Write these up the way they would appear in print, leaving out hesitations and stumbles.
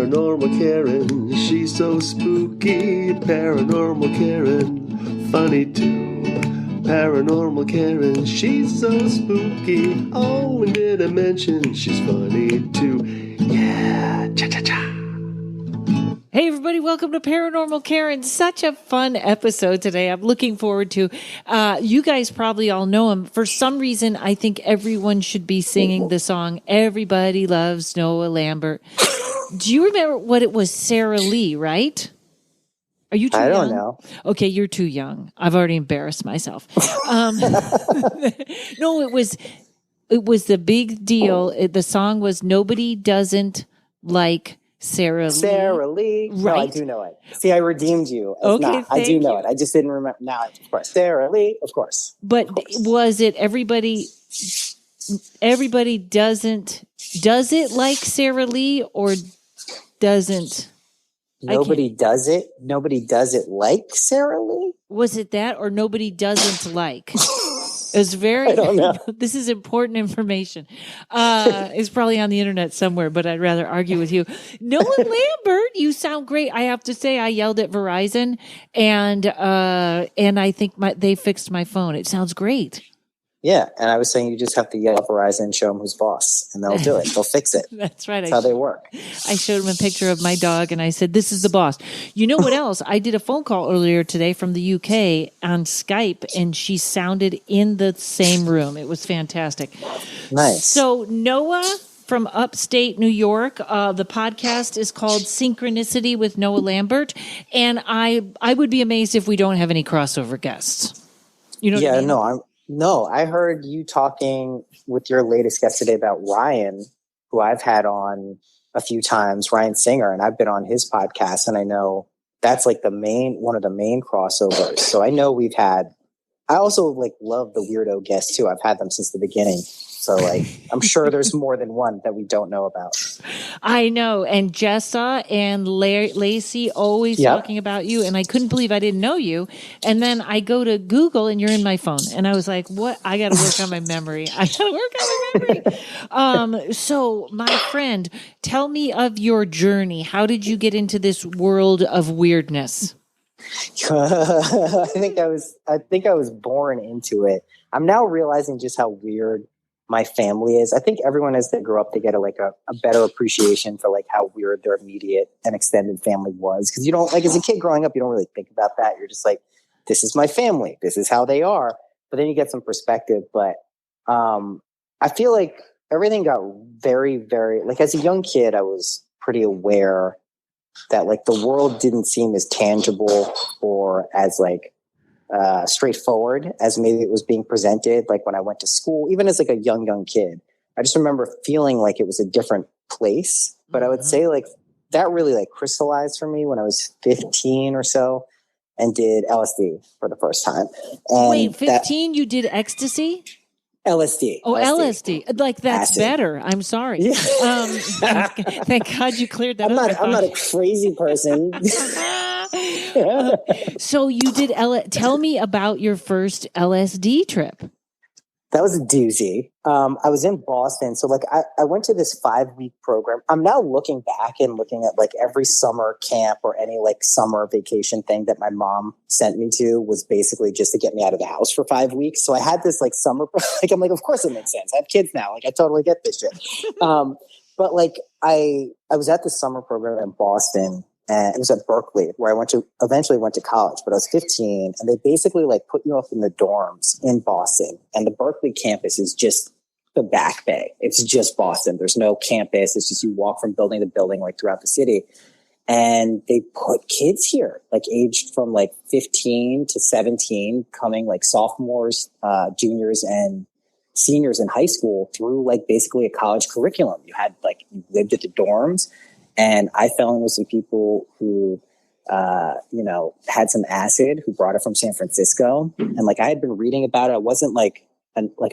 Paranormal Karen, she's so spooky. Paranormal Karen, funny too. Paranormal Karen, she's so spooky. Oh, and did I mention she's funny too? Yeah, cha-cha-cha. Hey everybody, welcome to Paranormal Karen. Such a fun episode today. I'm looking forward to. You guys probably all know him. For some reason, I think everyone should be singing the song Everybody Loves Noah Lampert. Do you remember what it was? Sarah Lee, right? Are you too young? I don't know. Okay, you're too young. I've already embarrassed myself. No, it was the big deal. The song was Nobody Doesn't Like Sarah Lee. Right. No, I do know it. See, I redeemed you. I do know it. I just didn't remember. Now, of course. Sarah Lee, of course. But was it everybody does it like Sarah Lee or doesn't? Nobody does it like Sarah Lee? Was it that or nobody doesn't like? It was very. I don't know. This is important information. It's probably on the internet somewhere, but I'd rather argue with you. Noah Lampert, you sound great. I have to say, I yelled at Verizon, and I think they fixed my phone. It sounds great. Yeah, and I was saying you just have to yell at Verizon and show them who's boss, and they'll do it. They'll fix it. That's right. That's how they work. I showed him a picture of my dog, and I said, "This is the boss." You know what else? I did a phone call earlier today from the UK on Skype, and she sounded in the same room. It was fantastic. Nice. So Noah from upstate New York, the podcast is called Synchronicity with Noah Lampert, and I would be amazed if we don't have any crossover guests. You know? Yeah, what I mean? No, I heard you talking with your latest guest today about Ryan, who I've had on a few times, Ryan Singer, and I've been on his podcast, and I know that's like one of the main crossovers. So I know I also love the weirdo guests too. I've had them since the beginning. So I'm sure there's more than one that we don't know about. I know. And Jessa and Lacey always talking about you. And I couldn't believe I didn't know you. And then I go to Google and you're in my phone. And I was like, what? I got to work on my memory. So my friend, tell me of your journey. How did you get into this world of weirdness? I think I was born into it. I'm now realizing just how weird my family is. I think everyone as they grow up, they get a better appreciation for how weird their immediate and extended family was. Because you don't as a kid growing up, you don't really think about that. You're just like, this is my family. This is how they are. But then you get some perspective. But I feel like everything got very, very as a young kid, I was pretty aware that the world didn't seem as tangible or as straightforward as maybe it was being presented. When I went to school, even as a young kid, I just remember feeling like it was a different place. But I would say that really crystallized for me when I was 15 or so and did LSD for the first time. And wait, 15? You did ecstasy? LSD. Oh, LSD. That's acid. Better. I'm sorry. Yeah. Thank God you cleared that up. I'm not a crazy person. So you did tell me about your first LSD trip. That was a doozy. I was in Boston. So I went to this 5-week program. I'm now looking back and looking at every summer camp or any summer vacation thing that my mom sent me to was basically just to get me out of the house for 5 weeks. So I had this summer, I'm of course it makes sense. I have kids now. I totally get this shit. But I was at the summer program in Boston. And it was at Berkeley, where I eventually went to college, but I was 15, and they basically put you up in the dorms in Boston. And the Berkeley campus is just the Back Bay. It's just Boston. There's no campus. It's just you walk from building to building throughout the city. And they put kids here, aged from 15 to 17, coming sophomores, juniors, and seniors in high school through basically a college curriculum. You had you lived at the dorms. And I fell in with some people who, had some acid, who brought it from San Francisco. And I had been reading about it. I wasn't I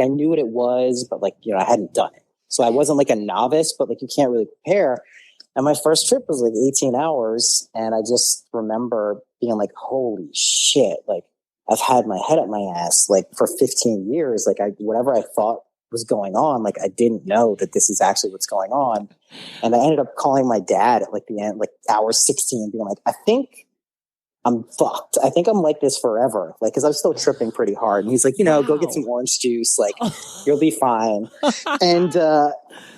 knew what it was, but I hadn't done it. So I wasn't a novice, but you can't really compare. And my first trip was 18 hours. And I just remember being holy shit. I've had my head up my ass for 15 years. Whatever I thought was going on. Like, I didn't know that this is actually what's going on. And I ended up calling my dad at like the end, like hour 16, being like, I think I'm fucked. I think I'm like this forever. Like, cause I'm still tripping pretty hard. And he's like, go get some orange juice. Like, you'll be fine. And,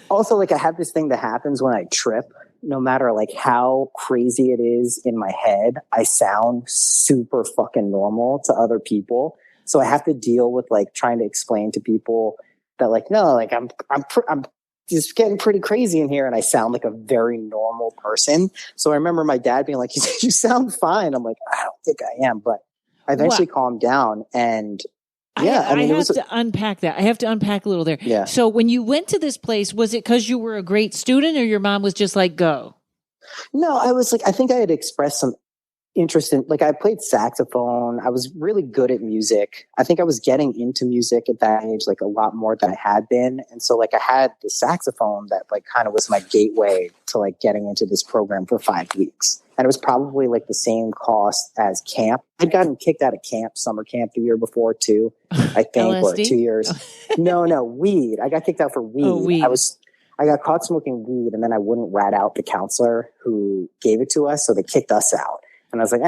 also, like, I have this thing that happens when I trip. No matter like how crazy it is in my head, I sound super fucking normal to other people. So I have to deal with like trying to explain to people that like, no, like I'm just getting pretty crazy in here, and I sound like a very normal person. So I remember my dad being like, "You sound fine." I'm like, I don't think I am, but I eventually calmed down. And yeah, I have to unpack that. I have to unpack a little there. Yeah. So when you went to this place, was it because you were a great student, or your mom was just like, go? No, I was like, I think I had expressed some interest in, like, I played saxophone. I was really good at music. I think I was getting into music at that age, like a lot more than I had been. And so like I had the saxophone that like kind of was my gateway to like getting into this program for 5 weeks. And it was probably like the same cost as camp. I'd gotten kicked out of camp, summer camp, the year before too, I think, or 2 years. No, weed. I got kicked out for weed. Oh, weed. I got caught smoking weed, and then I wouldn't rat out the counselor who gave it to us. So they kicked us out. And I was like,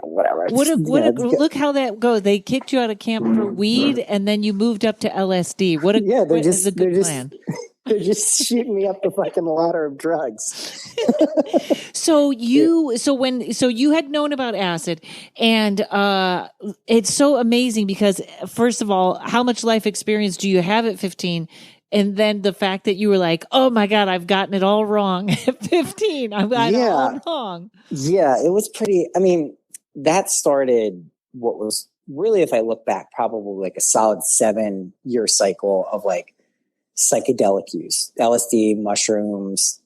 whatever. Look how that goes. They kicked you out of camp for weed, and then you moved up to LSD. What a good plan. They're just shooting me up the fucking ladder of drugs. So you had known about acid, and it's so amazing because, first of all, how much life experience do you have at 15? And then the fact that you were like, oh my God, I've gotten it all wrong at 15. I've got it all wrong. Yeah, it was pretty, that started what was really, if I look back, probably like a solid 7-year cycle of like psychedelic use, LSD, mushrooms,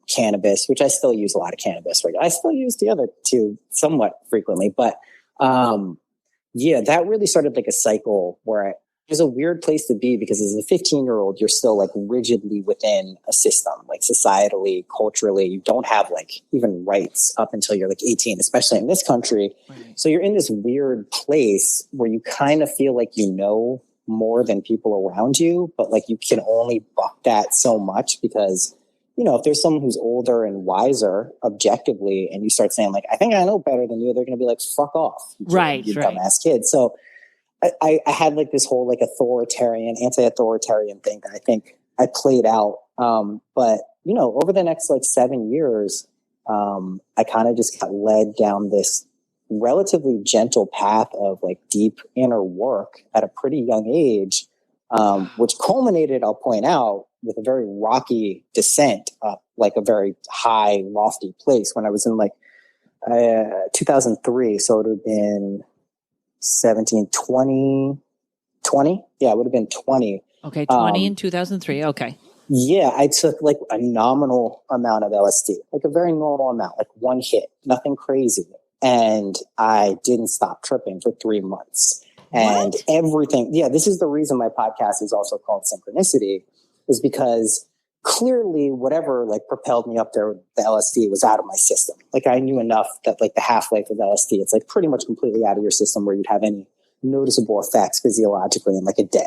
cannabis, which I still use a lot of cannabis. Right? I still use the other two somewhat frequently, but that really started like a cycle where it was a weird place to be, because as a 15-year-old, you're still like rigidly within a system, like societally, culturally. You don't have like even rights up until you're like 18, especially in this country. Right. So you're in this weird place where you kind of feel like you know more than people around you, but like you can only buck that so much because, if there's someone who's older and wiser objectively, and you start saying like, I think I know better than you, they're going to be like, fuck off. You dumbass kid. So I had like this whole like anti-authoritarian thing that I think I played out. But over the next like 7 years, I kind of just got led down this relatively gentle path of like deep inner work at a pretty young age, which culminated, I'll point out, with a very rocky descent up like a very high, lofty place when I was in like 2003. So it would have been 17, 20. Yeah, it would have been 20. Okay, 20 in 2003. Okay. Yeah, I took like a nominal amount of LSD, like a very normal amount, like one hit, nothing crazy. And I didn't stop tripping for 3 months. And everything. Yeah, this is the reason my podcast is also called Synchronicity, is because clearly whatever like propelled me up there with the LSD was out of my system. Like I knew enough that like the half-life of LSD, it's like pretty much completely out of your system where you'd have any noticeable effects physiologically in like a day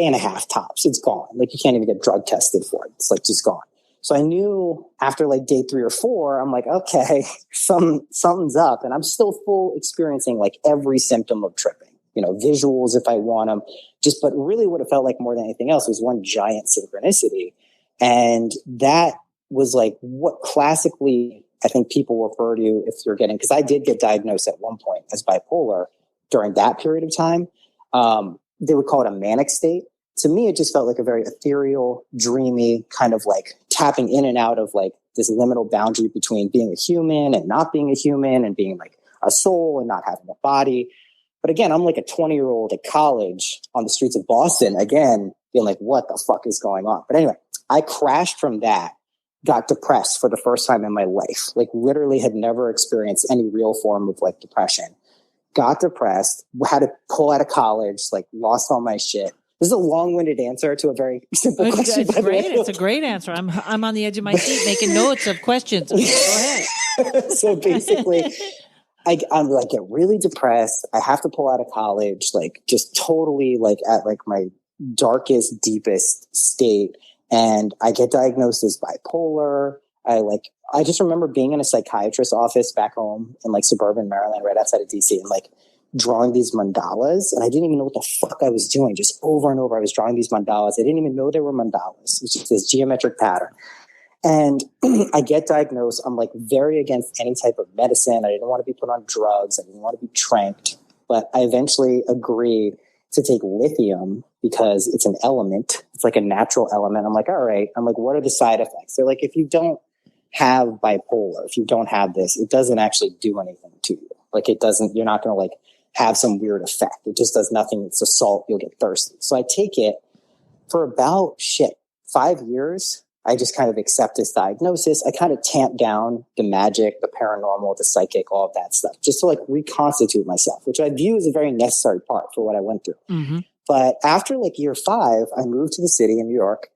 and a half tops. It's gone. Like you can't even get drug tested for it. It's like just gone. So I knew after like day 3 or 4, I'm like, okay, something's up, and I'm still full experiencing like every symptom of tripping, visuals if I want them, but really what it felt like more than anything else was one giant synchronicity. And that was like what classically I think people refer to if you're getting, because I did get diagnosed at one point as bipolar during that period of time. They would call it a manic state. To me, it just felt like a very ethereal, dreamy kind of like tapping in and out of like this liminal boundary between being a human and not being a human, and being like a soul and not having a body. But again, I'm like a 20-year-old at college on the streets of Boston, again, being like, what the fuck is going on? But anyway, I crashed from that, got depressed for the first time in my life, like literally had never experienced any real form of like depression. Got depressed, had to pull out of college, like lost all my shit. This is a long-winded answer to a very simple question. It's great. It's a great answer. I'm on the edge of my seat making notes of questions. Go ahead. So basically, I'm like get really depressed. I have to pull out of college, like just totally like at like my darkest, deepest state. And I get diagnosed as bipolar. I just remember being in a psychiatrist's office back home in like suburban Maryland, right outside of DC, and like drawing these mandalas. And I didn't even know what the fuck I was doing. Just over and over, I was drawing these mandalas. I didn't even know they were mandalas. It was just this geometric pattern. And I get diagnosed. I'm like very against any type of medicine. I didn't want to be put on drugs. I didn't want to be tranked. But I eventually agreed to take lithium because it's an element. It's like a natural element. I'm like, all right. I'm like, what are the side effects? They're like, if you don't have bipolar, if you don't have this, it doesn't actually do anything to you. Like it doesn't, you're not going to like have some weird effect. It just does nothing. It's a salt. You'll get thirsty. So I take it for about 5 years. I just kind of accept this diagnosis. I kind of tamp down the magic, the paranormal, the psychic, all of that stuff, just to like reconstitute myself, which I view as a very necessary part for what I went through. Mm-hmm. But after like year 5, I moved to the city in New York,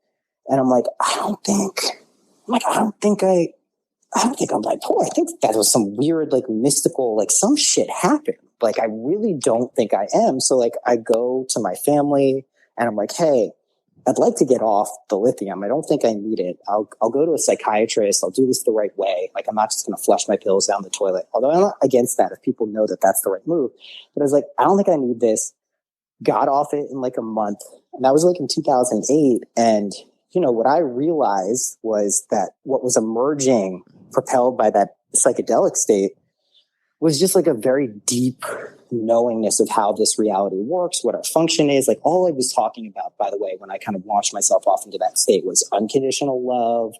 and I'm like, I don't think I'm bipolar. I think that was some weird, like mystical, like some shit happened. Like I really don't think I am. So like I go to my family and I'm like, hey, I'd like to get off the lithium. I don't think I need it. I'll go to a psychiatrist. I'll do this the right way. Like I'm not just going to flush my pills down the toilet. Although I'm not against that if people know that that's the right move. But I was like, I don't think I need this. Got off it in like a month. And that was like in 2008. And, you know, what I realized was that what was emerging, propelled by that psychedelic state, was just like a very deep knowingness of how this reality works, what our function is. Like all I was talking about, by the way, when I kind of launched myself off into that state was unconditional love,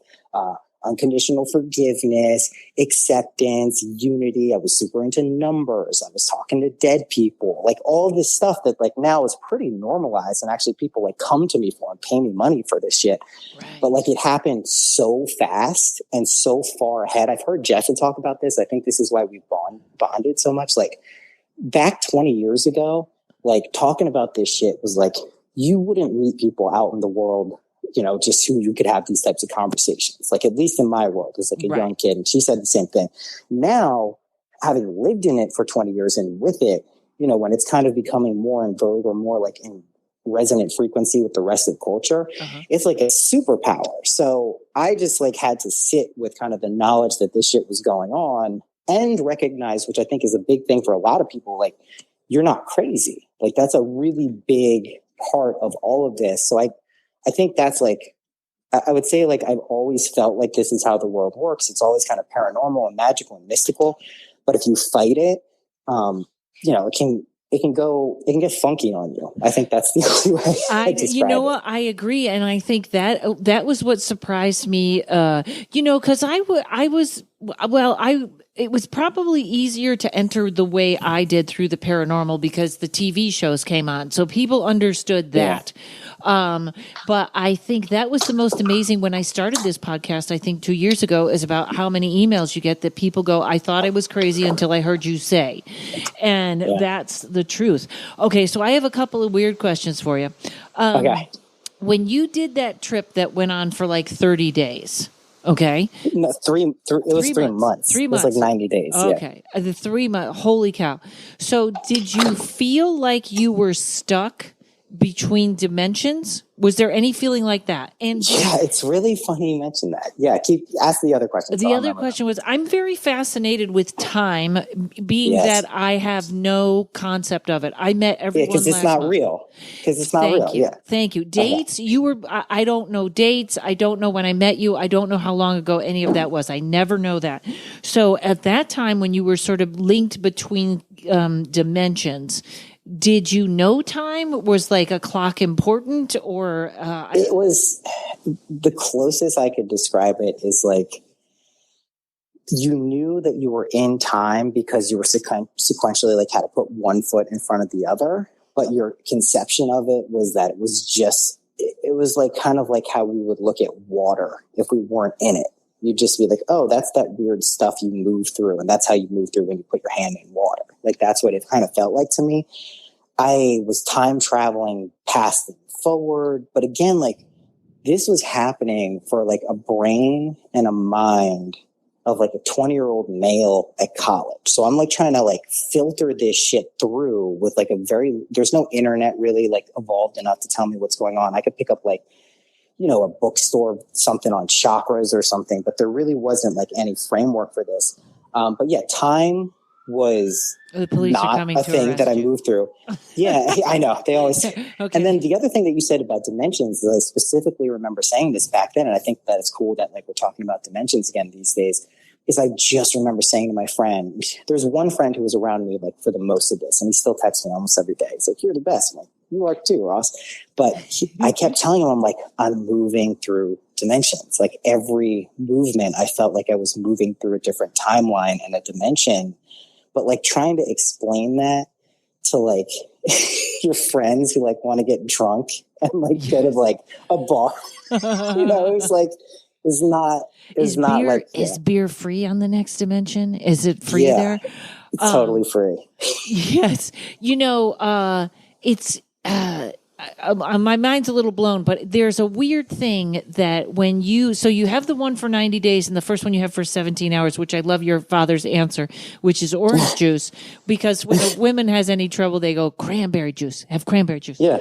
unconditional forgiveness, acceptance, unity. I was super into numbers. I was talking to dead people, like all this stuff that like now is pretty normalized. And actually people like come to me for and pay me money for this shit. Right. But like it happened so fast and so far ahead. I've heard Jeff talk about this. I think this is why we bonded so much. Like back 20 years ago, like talking about this shit was like, you wouldn't meet people out in the world, you know, just who you could have these types of conversations. Like, at least in my world, as like a young kid. And she said the same thing. Now, having lived in it for 20 years and with it, you know, when it's kind of becoming more in vogue or more like in resonant frequency with the rest of culture, it's like a superpower. So I just like had to sit with kind of the knowledge that this shit was going on and recognize, which I think is a big thing for a lot of people, like, you're not crazy. Like, that's a really big part of all of this. So I think that's like, I would say, like, I've always felt like this is how the world works. It's always kind of paranormal and magical and mystical. But if you fight it, you know, it can get funky on you. I think that's the only way I describe you know what? I agree. And I think that was what surprised me, you know, cause it was probably easier to enter the way I did through the paranormal because the TV shows came on. So people understood that. Yeah. But I think that was the most amazing when I started this podcast, I think 2 years ago, is about how many emails you get that people go, I thought I was crazy until I heard you say. And that's the truth. Okay. So I have a couple of weird questions for you. Okay. When you did that trip that went on for like 30 days, okay. No, it was 3 months. 3 months. It was like 90 days. Okay. Yeah. The 3 months. Holy cow. So did you feel like you were stuck between dimensions? Was there any feeling like that? And yeah, it's really funny you mentioned that. Yeah. Ask the other question. The other question was, I'm very fascinated with time, being that I have no concept of it. I met everyone because it's not real. Because it's not real. You. Yeah. Thank you. Dates. You were, I don't know dates. I don't know when I met you. I don't know how long ago any of that was. I never know that. So at that time when you were sort of linked between dimensions, did you know time? Was like a clock important, or it was the closest I could describe it is like you knew that you were in time because you were sequentially like had to put one foot in front of the other, but your conception of it was that it was like kind of like how we would look at water if we weren't in it. You'd just be like, oh, that's that weird stuff you move through. And that's how you move through when you put your hand in water. Like, that's what it kind of felt like to me. I was time traveling past and forward. But again, like, this was happening for like a brain and a mind of like a 20-year-old male at college. So I'm like trying to like filter this shit through with like there's no internet really like evolved enough to tell me what's going on. I could pick up like, a bookstore, something on chakras or something, but there really wasn't like any framework for this. But yeah, time was the police not are coming a to thing that I you. moved through. Yeah, I know. They always. Okay. And then the other thing that you said about dimensions, I specifically remember saying this back then, and I think that it's cool that like we're talking about dimensions again these days, is I just remember saying to my friend, there's one friend who was around me like for the most of this, and he still texts me almost every day. He's like, "You're the best." I'm like, "You are too, Ross." But I kept telling him, I'm like, I'm moving through dimensions. Like every movement, I felt like I was moving through a different timeline and a dimension. But like trying to explain that to like your friends who like want to get drunk and like go to like a bar, it's like, is beer free on the next dimension? Is it free there? It's totally free. Yes. It's, my mind's a little blown, but there's a weird thing that when you have the one for 90 days and the first one you have for 17 hours, which I love your father's answer, which is orange juice, because when a woman has any trouble, they go cranberry juice, have cranberry juice. Yeah.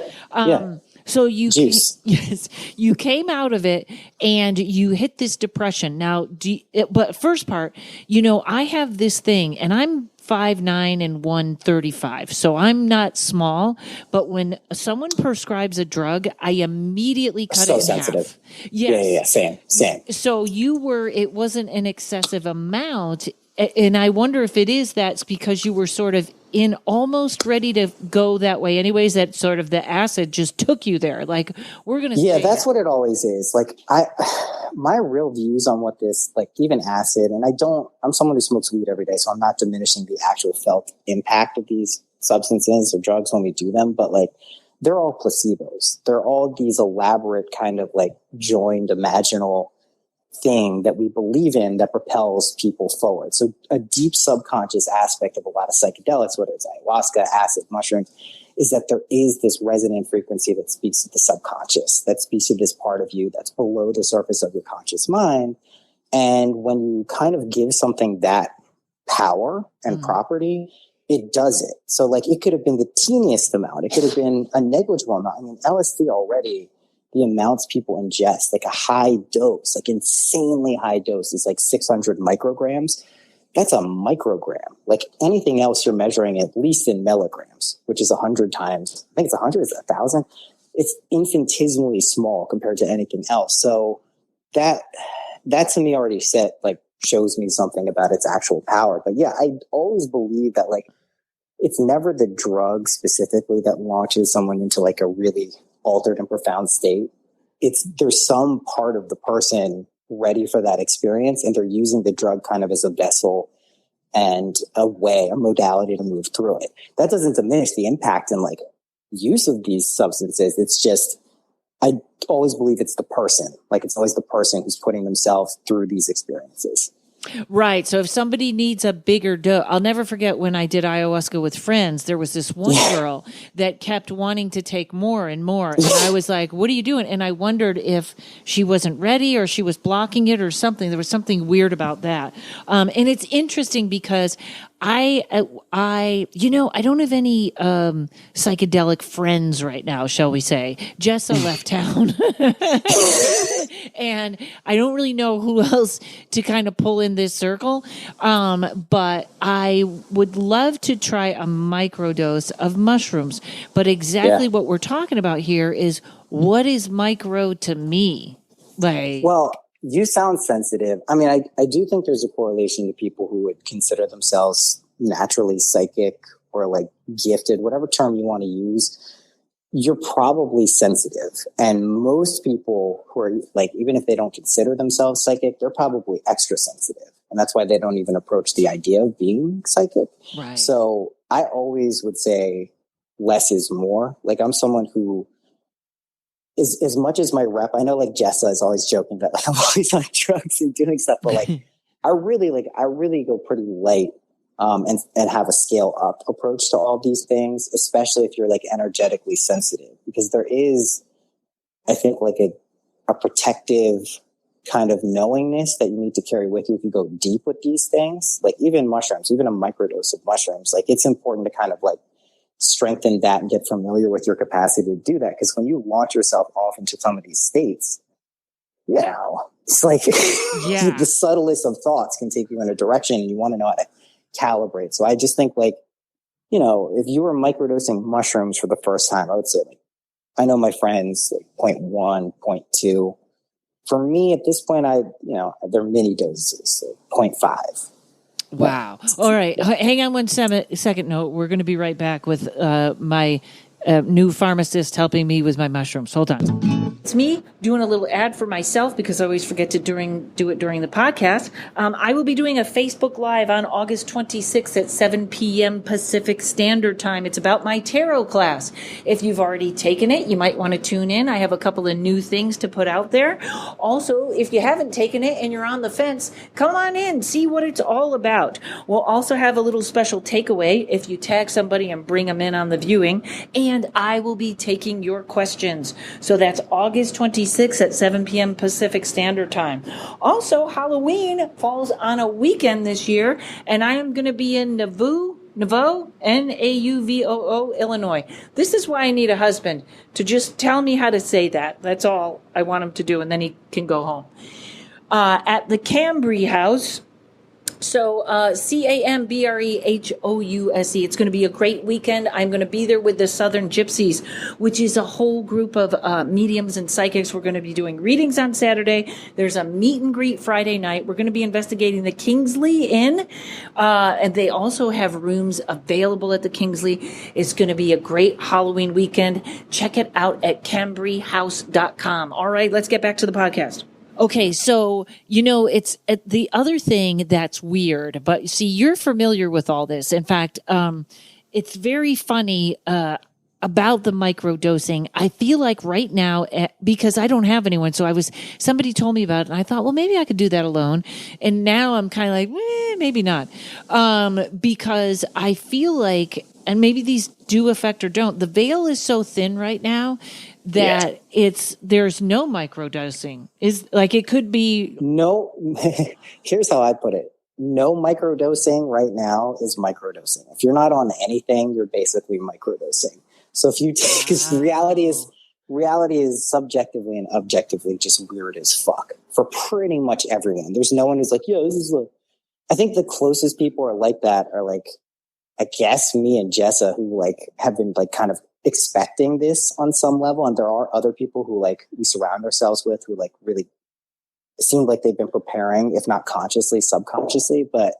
So you came out of it and you hit this depression. Now, but first part, I have this thing and I'm 5'9" and 135. So I'm not small, but when someone prescribes a drug, I immediately cut it in sensitive. half. Yes. Yeah. Same. So it wasn't an excessive amount. And I wonder if it is that's because you were sort of in almost ready to go that way anyways, that sort of the acid just took you there. Like, we're going to Yeah, that's what it always is. Like my real views on what this, like even acid, and I'm someone who smokes weed every day, so I'm not diminishing the actual felt impact of these substances or drugs when we do them, but like they're all placebos. They're all these elaborate kind of like joined imaginal thing that we believe in that propels people forward. So a deep subconscious aspect of a lot of psychedelics, whether it's ayahuasca, acid, mushrooms, is that there is this resonant frequency that speaks to the subconscious, that speaks to this part of you that's below the surface of your conscious mind. And when you kind of give something that power and property, it does it. So like it could have been the teeniest amount. It could have been a negligible amount. I mean, LSD already, the amounts people ingest, like a high dose, like insanely high dose is like 600 micrograms. That's a microgram. Like anything else you're measuring at least in milligrams, which is 100 times. I think it's 100, it's 1,000. It's infinitesimally small compared to anything else. So that to me already shows me something about its actual power. But yeah, I always believe that like it's never the drug specifically that launches someone into like a really altered and profound state. There's some part of the person ready for that experience, and they're using the drug kind of as a vessel and a modality to move through it. That doesn't diminish the impact and like use of these substances. It's just, I always believe it's the person. Like it's always the person who's putting themselves through these experiences. Right. So if somebody needs a bigger dose, I'll never forget when I did ayahuasca with friends, there was this one girl that kept wanting to take more and more. And I was like, what are you doing? And I wondered if she wasn't ready or she was blocking it or something. There was something weird about that. And it's interesting because I don't have any psychedelic friends right now, shall we say. Jessa left town. And I don't really know who else to kind of pull in this circle. But I would love to try a microdose of mushrooms. But exactly what we're talking about here is, what is micro to me? Like, well, you sound sensitive. I mean, I do think there's a correlation to people who would consider themselves naturally psychic or like gifted, whatever term you want to use. You're probably sensitive. And most people who are like, even if they don't consider themselves psychic, they're probably extra sensitive. And that's why they don't even approach the idea of being psychic. right. So I always would say less is more. Like I'm someone who is, as much as my rep, I know like Jessa is always joking that like I'm always on drugs and doing stuff, but like I really go pretty light and have a scale up approach to all these things, especially if you're like energetically sensitive, because there is, I think, like a protective kind of knowingness that you need to carry with you if you go deep with these things. Like even mushrooms, even a microdose of mushrooms, like it's important to kind of like strengthen that and get familiar with your capacity to do that. Because when you launch yourself off into some of these states, you know, it's like the subtlest of thoughts can take you in a direction, and you want to know how to calibrate. So I just think, like, you know, if you were microdosing mushrooms for the first time, I would say, like, I know my friends, like 0.1, 0.2. For me, at this point, they're mini doses, so 0.5. Wow. All right. Hang on one second. No, we're going to be right back with my new pharmacist helping me with my mushrooms. Hold on. It's me doing a little ad for myself because I always forget to do it during the podcast. I will be doing a Facebook Live on August 26th at 7 p.m. Pacific Standard Time. It's about my tarot class. If you've already taken it, you might want to tune in. I have a couple of new things to put out there. Also, if you haven't taken it and you're on the fence, come on in, see what it's all about. We'll also have a little special takeaway if you tag somebody and bring them in on the viewing. And I will be taking your questions. So that's August 26th at 7 p.m. Pacific Standard Time. Also, Halloween falls on a weekend this year, and I am going to be in Nauvoo, Nauvoo, Illinois. This is why I need a husband, to just tell me how to say that. That's all I want him to do, and then he can go home. At the Cambry House. So CAMBREHOUSE. It's going to be a great weekend. I'm going to be there with the Southern Gypsies, which is a whole group of mediums and psychics. We're going to be doing readings on Saturday. There's a meet and greet Friday night. We're going to be investigating the Kingsley Inn, and they also have rooms available at the Kingsley. It's going to be a great Halloween weekend. Check it out at cambryhouse.com. All right, let's get back to the podcast. Okay, so, you know, it's the other thing that's weird, but see, you're familiar with all this. In fact, it's very funny about the microdosing. I feel like right now, because I don't have anyone, somebody told me about it, and I thought, well, maybe I could do that alone. And now I'm kind of like, maybe not. Because I feel like, and maybe these do affect or don't, the veil is so thin right now that there's no microdosing. Is like, it could be no. Here's how I put it: no microdosing right now is microdosing. If you're not on anything, you're basically microdosing. So if you take, because reality is subjectively and objectively just weird as fuck for pretty much everyone. There's no one who's like, this is I think the closest people are like that are like, I guess me and Jessa, who like have been like kind of expecting this on some level. And there are other people who like we surround ourselves with who like really seem like they've been preparing, if not consciously, subconsciously. But,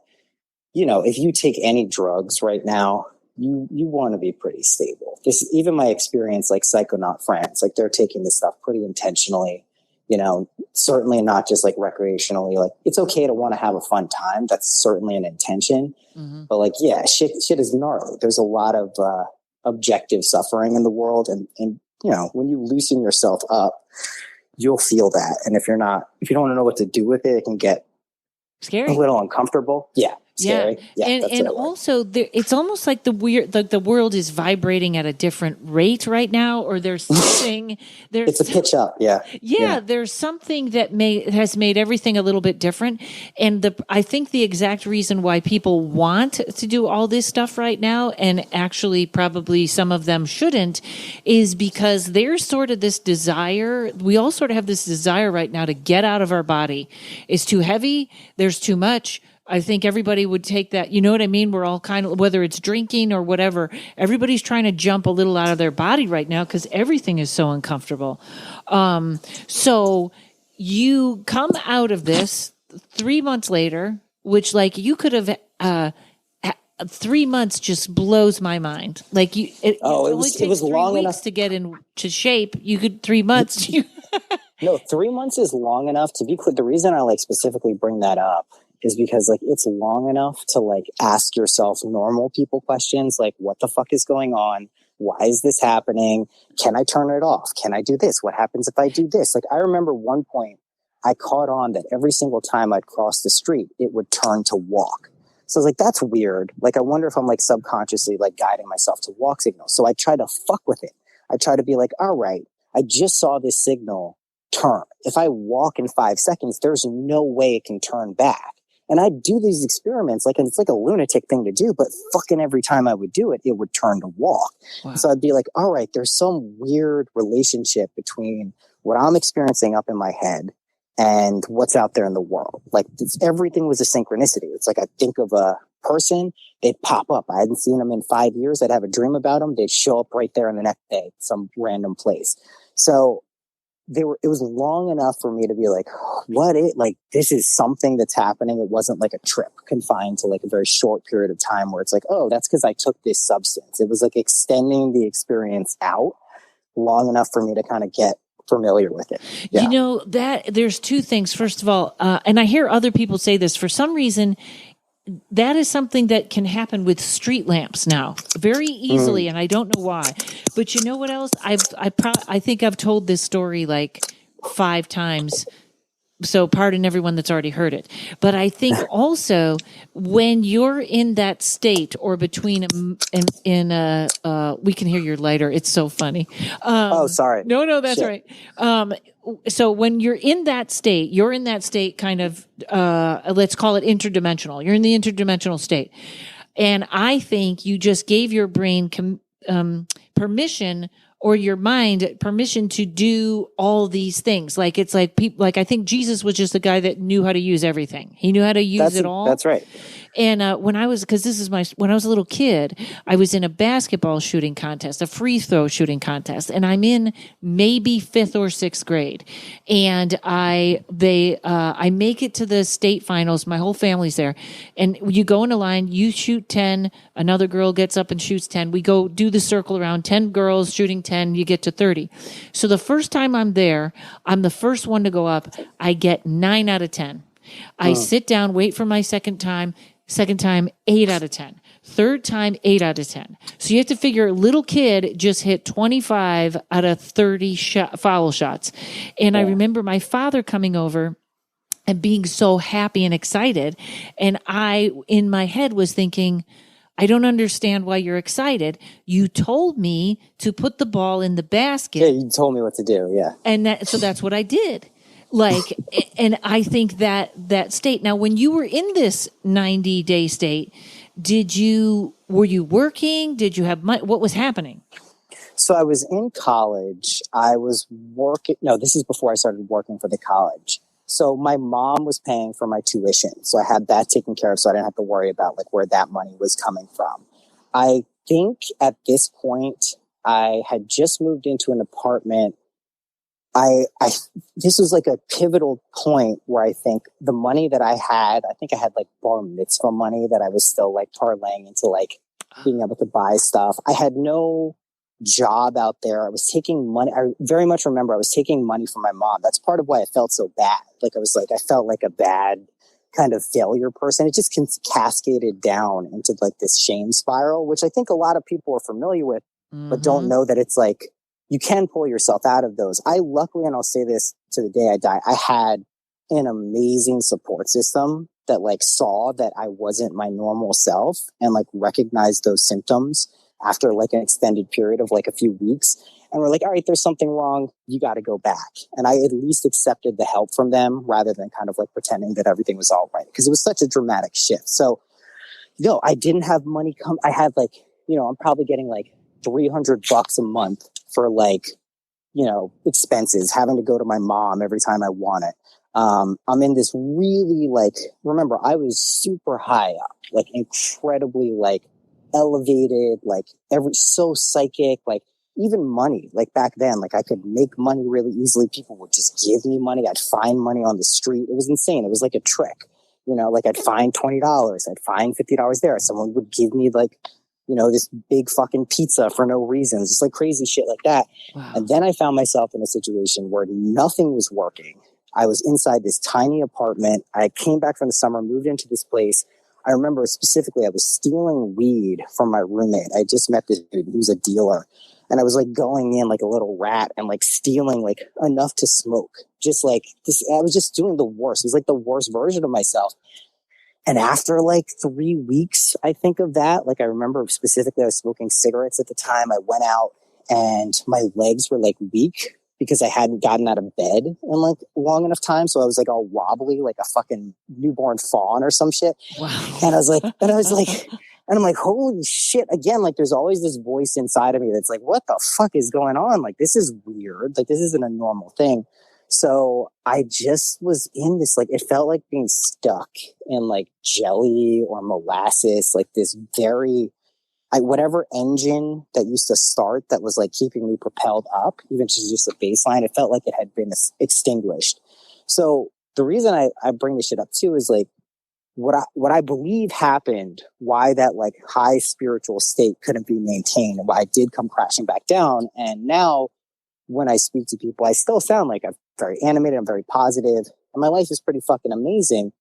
you know, if you take any drugs right now, you want to be pretty stable. This, even my experience, like Psychonaut friends, like they're taking this stuff pretty intentionally, you know, certainly not just like recreationally. Like it's okay to want to have a fun time. That's certainly an intention. Mm-hmm. But like, shit is gnarly. There's a lot of objective suffering in the world. And, you know, when you loosen yourself up, you'll feel that. And if you don't know what to do with it, it can get scary, a little uncomfortable. Yeah. Scary. Yeah. And also it's almost like the world is vibrating at a different rate right now, or there's something it's a pitch up. Yeah. There's something that has made everything a little bit different. And I think the exact reason why people want to do all this stuff right now, and actually probably some of them shouldn't, is because there's sort of this desire. We all sort of have this desire right now to get out of our body. It's too heavy. There's too much. I think everybody would take that. You know what I mean? We're all kind of, whether it's drinking or whatever, everybody's trying to jump a little out of their body right now because everything is so uncomfortable. So you come out of this 3 months later, which like you could have, 3 months just blows my mind. Like it was long enough to get into shape. You could 3 months. No, 3 months is long enough to be clear. The reason I like specifically bring that up is because like it's long enough to like ask yourself normal people questions like, what the fuck is going on? Why is this happening? Can I turn it off? Can I do this? What happens if I do this? Like I remember one point I caught on that every single time I'd cross the street, it would turn to walk. So I was like, that's weird. Like, I wonder if I'm like subconsciously like guiding myself to walk signals. So I try to fuck with it. I try to be like, all right, I just saw this signal. turn. If I walk in 5 seconds, there's no way it can turn back. And I'd do these experiments, like, it's like a lunatic thing to do, but fucking every time I would do it, it would turn to walk. Wow. So I'd be like, all right, there's some weird relationship between what I'm experiencing up in my head and what's out there in the world. Like, everything was a synchronicity. It's like I think of a person, they'd pop up. I hadn't seen them in 5 years. I'd have a dream about them. They'd show up right there in the next day, some random place. So it was long enough for me to be like, this is something that's happening. It wasn't like a trip confined to like a very short period of time where it's like, oh, that's because I took this substance. It was like extending the experience out long enough for me to kind of get familiar with it. Yeah. You know, that there's two things. First of all, and I hear other people say this, for some reason, that is something that can happen with street lamps now very easily, and I don't know why. But you know what else? I think I've told this story like 5 times. So pardon everyone that's already heard it. But I think also when you're in that state or between we can hear your lighter. It's so funny. Sorry. No, that's Shit. all right. So when you're in that state kind of, let's call it interdimensional. You're in the interdimensional state. And I think you just gave your brain permission, or your mind permission, to do all these things. Like, it's like people, like, I think Jesus was just a guy that knew how to use everything. He knew how to use it all. That's right. And when I was a little kid, I was in a basketball shooting contest, a free throw shooting contest, and I'm in maybe 5th or 6th grade. And I make it to the state finals. My whole family's there. And you go in a line, you shoot 10, another girl gets up and shoots 10. We go do the circle around, 10 girls shooting 10, you get to 30. So the first time I'm there, I'm the first one to go up. I get 9 out of 10. I sit down, wait for my second time, 8 out of 10. Third time, 8 out of 10. So you have to figure, little kid just hit 25 out of 30 foul shots. And I remember my father coming over and being so happy and excited. And I, in my head, was thinking, I don't understand why you're excited. You told me to put the ball in the basket. Yeah, you told me what to do. Yeah. And so that's what I did. Like, and I think that state. Now, when you were in this 90-day state, were you working? Did you have money? What was happening? So I was in college. I was working. No, this is before I started working for the college. So my mom was paying for my tuition. So I had that taken care of. So I didn't have to worry about like where that money was coming from. I think at this point, I had just moved into an apartment. This was like a pivotal point where I think the money that I had like bar mitzvah money that I was still like parlaying into like being able to buy stuff. I had no job out there. I was taking money. I very much remember I was taking money from my mom. That's part of why I felt so bad. I felt like a bad kind of failure person. It just cascaded down into like this shame spiral, which I think a lot of people are familiar with, but don't know that it's like, you can pull yourself out of those. I luckily, and I'll say this to the day I die, I had an amazing support system that like saw that I wasn't my normal self and like recognized those symptoms after like an extended period of like a few weeks. And we're like, all right, there's something wrong. You got to go back. And I at least accepted the help from them rather than kind of like pretending that everything was all right. Because it was such a dramatic shift. So, I didn't have money I had like, I'm probably getting like $300 a month for like, expenses, having to go to my mom every time I want it. I'm in this really like, remember, I was super high up, like incredibly like elevated, like so psychic, like even money, like back then, like I could make money really easily. People would just give me money. I'd find money on the street. It was insane. It was like a trick, like I'd find $20. I'd find $50 there. Someone would give me like, this big fucking pizza for no reason. Just like crazy shit like that. Wow. And then I found myself in a situation where nothing was working. I was inside this tiny apartment. I came back from the summer, moved into this place. I remember specifically I was stealing weed from my roommate. I just met this dude. He was a dealer. And I was like going in like a little rat and like stealing like enough to smoke. Just like this, I was just doing the worst. It was like the worst version of myself. And after like 3 weeks, I think of that, like I remember specifically I was smoking cigarettes at the time. I went out and my legs were like weak. because I hadn't gotten out of bed in like long enough time. So I was like all wobbly, like a fucking newborn fawn or some shit. Wow. And I'm like, holy shit. Again, like there's always this voice inside of me that's like, what the fuck is going on? Like, this is weird. Like, this isn't a normal thing. So I just was in this, like, it felt like being stuck in like jelly or molasses, like this whatever engine that used to start that was like keeping me propelled up, even to just the baseline, it felt like it had been extinguished. So the reason I bring this shit up too is like what I believe happened, why that like high spiritual state couldn't be maintained, and why I did come crashing back down. And now when I speak to people, I still sound like I'm very animated, I'm very positive, and my life is pretty fucking amazing.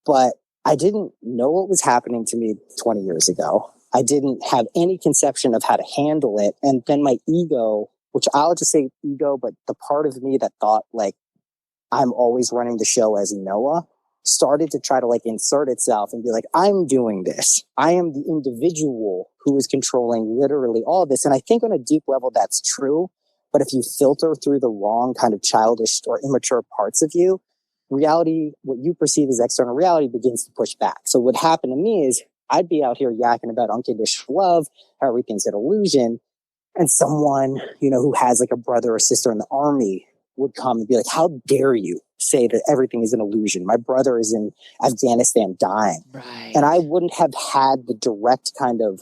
But I didn't know what was happening to me 20 years ago. I didn't have any conception of how to handle it. And then my ego, which I'll just say ego, but the part of me that thought like I'm always running the show as Noah, started to try to like insert itself and be like, I'm doing this. I am the individual who is controlling literally all of this. And I think on a deep level, that's true. But if you filter through the wrong kind of childish or immature parts of you, reality, what you perceive as external reality, begins to push back. So what happened to me is I'd be out here yakking about unconditional love, how everything's an illusion. And someone, who has like a brother or sister in the army would come and be like, how dare you say that everything is an illusion? My brother is in Afghanistan dying. Right. And I wouldn't have had the direct kind of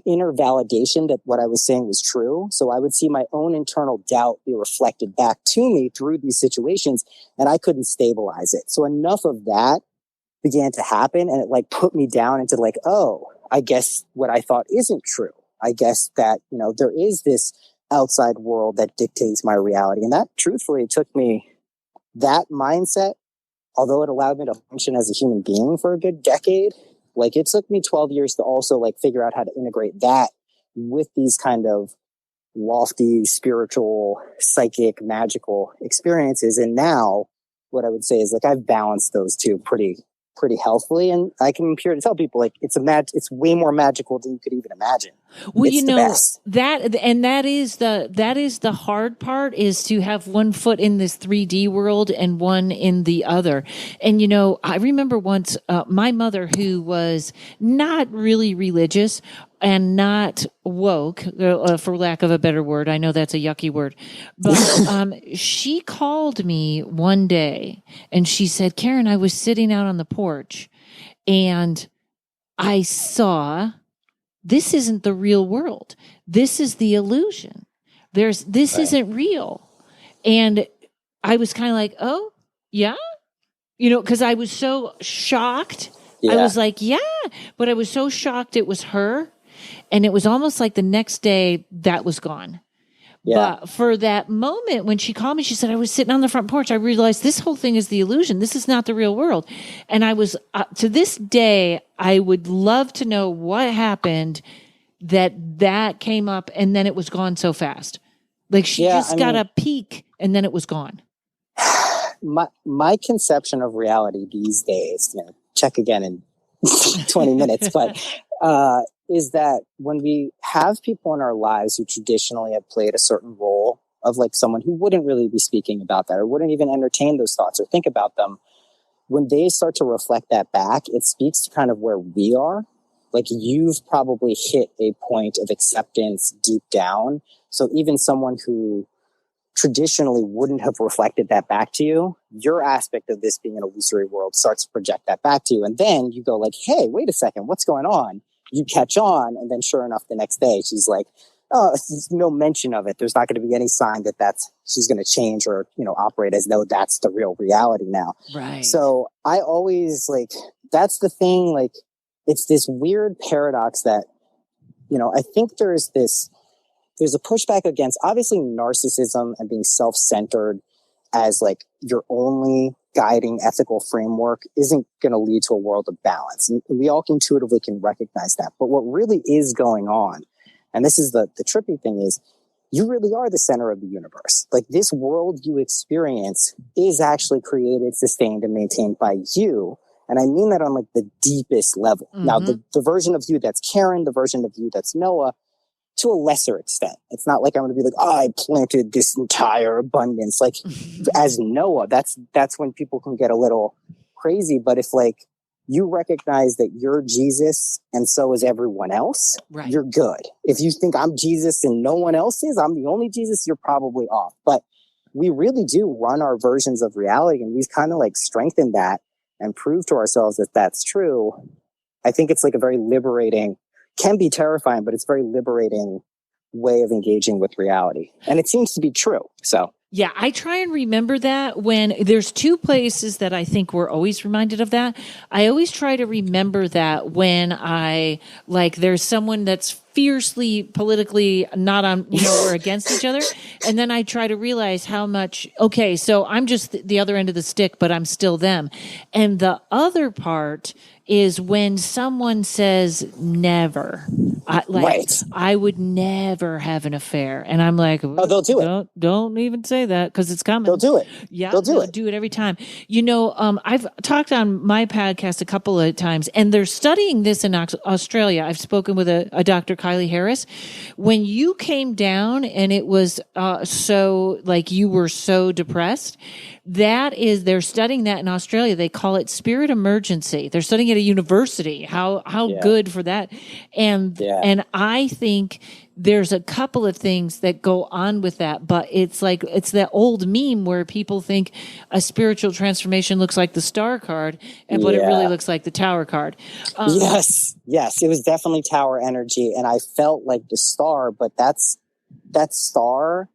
inner validation that what I was saying was true. So I would see my own internal doubt be reflected back to me through these situations, and I couldn't stabilize it. So enough of that began to happen, and it like put me down into like, oh, I guess what I thought isn't true. I guess that, there is this outside world that dictates my reality. And that truthfully took me, that mindset, although it allowed me to function as a human being for a good decade, like it took me 12 years to also like figure out how to integrate that with these kind of lofty, spiritual, psychic, magical experiences. And now what I would say is like, I've balanced those two pretty healthily. And I can appear to tell people like it's way more magical than you could even imagine. Well, it's the best. that is the hard part, is to have one foot in this 3D world and one in the other. And I remember once my mother, who was not really religious and not woke, for lack of a better word. I know that's a yucky word, but she called me one day and she said, Karen, I was sitting out on the porch and I saw, this isn't the real world. This is the illusion. This right. Isn't real. And I was kind of like, oh, yeah? Because I was so shocked. Yeah. I was like, yeah. But I was so shocked it was her. And it was almost like the next day that was gone. Yeah. But for that moment when she called me, she said, I was sitting on the front porch. I realized this whole thing is the illusion. This is not the real world. And I was, to this day, I would love to know what happened that came up and then it was gone so fast. Like she got a peek and then it was gone. My conception of reality these days, check again in 20 minutes, but, is that when we have people in our lives who traditionally have played a certain role of like someone who wouldn't really be speaking about that or wouldn't even entertain those thoughts or think about them, when they start to reflect that back, it speaks to kind of where we are. Like you've probably hit a point of acceptance deep down. So even someone who traditionally wouldn't have reflected that back to you, your aspect of this being an illusory world starts to project that back to you. And then you go like, hey, wait a second, what's going on? You catch on, and then sure enough, the next day she's like, "Oh, there's no mention of it. There's not going to be any sign that she's going to change or operate as though that's the real reality now." Right. So I always that's the thing. Like, it's this weird paradox that I think there's a pushback against obviously narcissism and being self-centered as like your only guiding ethical framework isn't going to lead to a world of balance. And we all intuitively can recognize that. But what really is going on, and this is the trippy thing, is you really are the center of the universe. Like this world you experience is actually created, sustained, and maintained by you. And I mean that on like the deepest level. Mm-hmm. Now, the version of you that's Karen, the version of you that's Noah, to a lesser extent. It's not like I'm going to be like, oh, I planted this entire abundance. Like as Noah, that's when people can get a little crazy. But if like you recognize that you're Jesus and so is everyone else, right, you're good. If you think I'm Jesus and no one else is, I'm the only Jesus, you're probably off. But we really do run our versions of reality, and we've kind of like strengthened that and proved to ourselves that that's true. I think it's like a very liberating, can be terrifying, but it's a very liberating way of engaging with reality. And it seems to be true. So yeah, I try and remember that when there's two places that I think we're always reminded of that. I always try to remember that when there's someone that's fiercely politically not on, we're against each other. And then I try to realize how much, okay, so I'm just the other end of the stick, but I'm still them. And the other part is when someone says never, right. I would never have an affair. And I'm like, oh, they'll do it. Don't even say that because it's coming. They'll do it. Yeah, they'll do it every time. I've talked on my podcast a couple of times, and they're studying this in Australia. I've spoken with a Dr. Kylie Harris. When you came down and it was so like you were so depressed, they're studying that in Australia. They call it spirit emergency. They're studying it at a university. How good for that. And I think there's a couple of things that go on with that, but it's like, it's that old meme where people think a spiritual transformation looks like the star card, but it really looks like the tower card. Yes, it was definitely tower energy. And I felt like the star, but that star,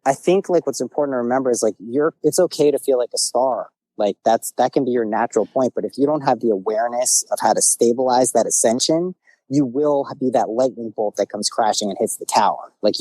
I think like what's important to remember is like it's okay to feel like a star. Like that can be your natural point. But if you don't have the awareness of how to stabilize that ascension, you will be that lightning bolt that comes crashing and hits the tower. Like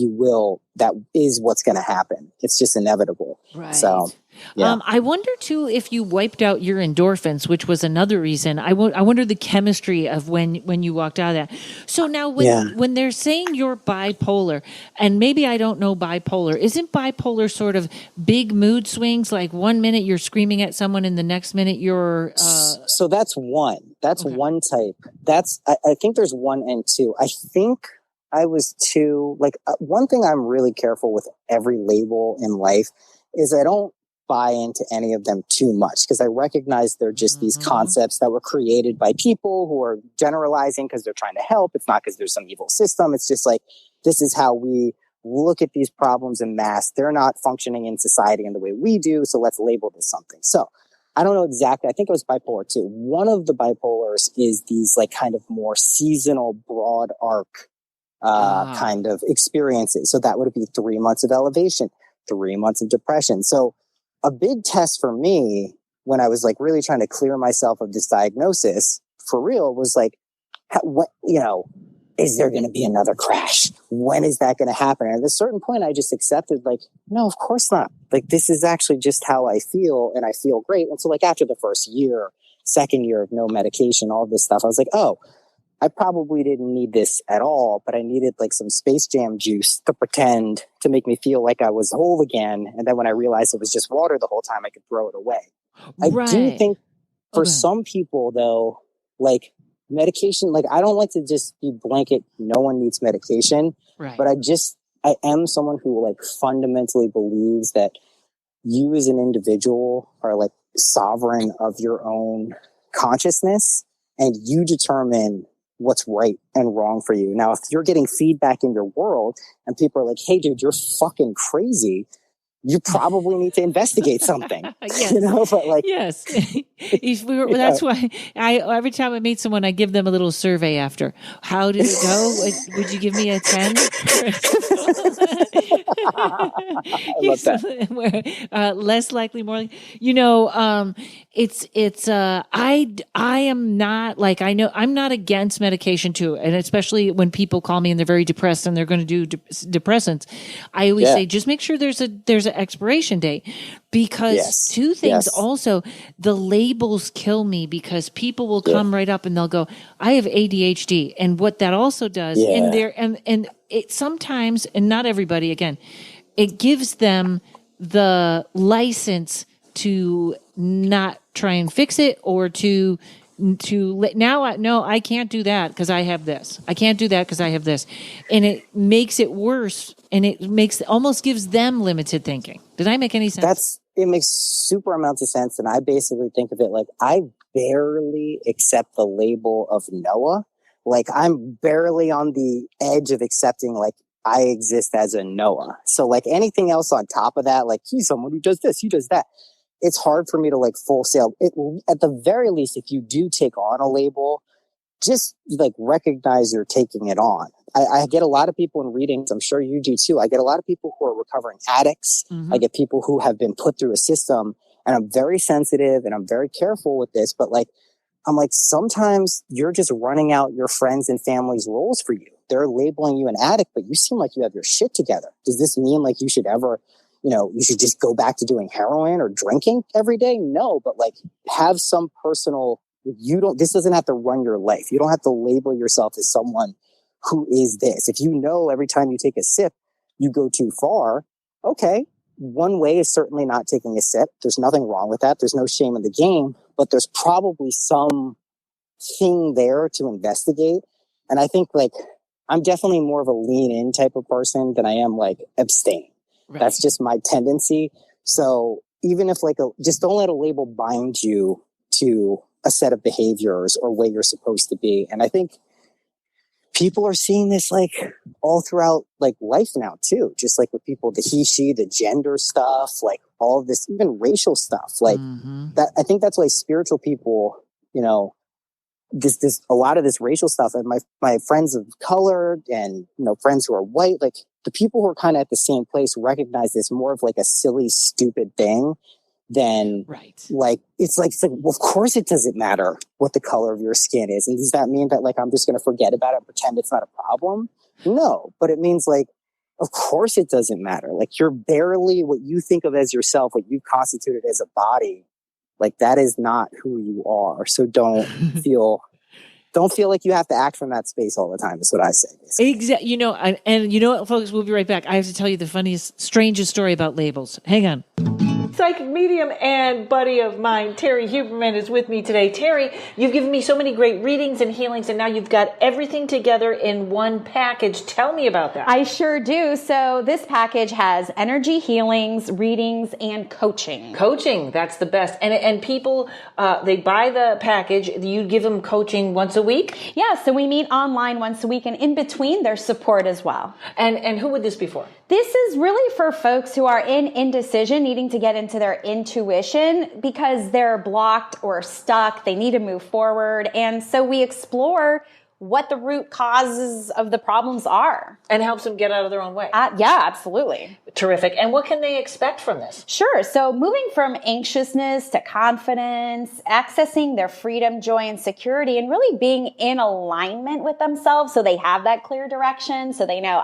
that is what's going to happen. It's just inevitable. Right. So, yeah. I wonder too if you wiped out your endorphins, which was another reason. I wonder the chemistry of when you walked out of that. So now when they're saying you're bipolar, and maybe I don't know bipolar, isn't bipolar sort of big mood swings? Like 1 minute you're screaming at someone and the next minute you're... So that's one. That's okay. One type. I think there's 1 and 2. I think I was 2. Like one thing I'm really careful with every label in life is I don't buy into any of them too much because I recognize they're just these concepts that were created by people who are generalizing because they're trying to help. It's not because there's some evil system. It's just like, this is how we look at these problems in mass. They're not functioning in society in the way we do. So let's label this something. So I don't know exactly. I think it was bipolar too. One of the bipolars is these like kind of more seasonal broad arc kind of experiences. So that would be 3 months of elevation, 3 months of depression. So a big test for me when I was like really trying to clear myself of this diagnosis for real was like, is there going to be another crash? When is that going to happen? And at a certain point, I just accepted like, no, of course not. Like, this is actually just how I feel, and I feel great. And so like after the first year, second year of no medication, all this stuff, I was like, oh, I probably didn't need this at all, but I needed like some Space Jam juice to pretend to make me feel like I was whole again. And then when I realized it was just water the whole time, I could throw it away. Right. I do think for some people though, like medication, like I don't like to just be blanket, no one needs medication, right. But I am someone who like fundamentally believes that you as an individual are like sovereign of your own consciousness and you determine what's right and wrong for you. Now, if you're getting feedback in your world and people are like, hey, dude, you're fucking crazy, you probably need to investigate something. Yes. But like, yes. That's why every time I meet someone, I give them a little survey after. How did it go? Would you give me a 10? I love that. Less likely, more like, I am not like, I know I'm not against medication too. And especially when people call me and they're very depressed and they're going to do depressants. I always say, just make sure there's an expiration date, because two things also, the labels kill me because people will come right up and they'll go, I have ADHD. And what that also does and it sometimes, and not everybody, again, it gives them the license to not try and fix it or to now. No, I can't do that because I have this. I can't do that because I have this, and it makes it worse, and it almost gives them limited thinking. Did I make any sense? It makes super amounts of sense, and I basically think of it like I barely accept the label of Noah. Like I'm barely on the edge of accepting like I exist as a Noah. So like anything else on top of that, like he's someone who does this, he does that. It's hard for me to like full sale. At the very least, if you do take on a label, just like recognize you're taking it on. I get a lot of people in readings. I'm sure you do too. I get a lot of people who are recovering addicts. I get people who have been put through a system, and I'm very sensitive and I'm very careful with this. But like, I'm like, sometimes you're just running out your friends and family's roles for you. They're labeling you an addict, but you seem like you have your shit together. Does this mean like you should ever, you should just go back to doing heroin or drinking every day? No, but like have some personal, this doesn't have to run your life. You don't have to label yourself as someone who is this. If you know every time you take a sip, you go too far, okay. One way is certainly not taking a sip. There's nothing wrong with that. There's no shame in the game, but there's probably some thing there to investigate. And I think like, I'm definitely more of a lean in type of person than I am like abstain. Right. That's just my tendency. So even if like just don't let a label bind you to a set of behaviors or way you're supposed to be. And I think people are seeing this like all throughout like life now too. Just like with people, the he, she, the gender stuff, like all of this, even racial stuff. Like that, I think that's why spiritual people, this a lot of this racial stuff, and my friends of color and friends who are white, like the people who are kind of at the same place recognize this more of like a silly, stupid thing than like it's like well, of course it doesn't matter what the color of your skin is, and does that mean that like I'm just going to forget about it and pretend it's not a problem? No, but it means like of course it doesn't matter. Like you're barely what you think of as yourself, what you've constituted as a body. Like that is not who you are. So don't feel like you have to act from that space all the time. Is what I say. Exactly. And you know what, folks, we'll be right back. I have to tell you the funniest, strangest story about labels. Hang on. Psychic medium and buddy of mine, Terry Huberman, is with me today. Terry, you've given me so many great readings and healings, and now you've got everything together in one package. Tell me about that. I sure do. So this package has energy healings, readings, and coaching. Coaching, that's the best. And people, they buy the package. You give them coaching once a week? Yeah, so we meet online once a week, and in between, there's support as well. And who would this be for? This is really for folks who are in indecision, needing to get into their intuition because they're blocked or stuck. They need to move forward. And so we explore what the root causes of the problems are. And helps them get out of their own way. Yeah, absolutely. Terrific. And what can they expect from this? Sure. So moving from anxiousness to confidence, accessing their freedom, joy, and security, and really being in alignment with themselves so they have that clear direction, so they know,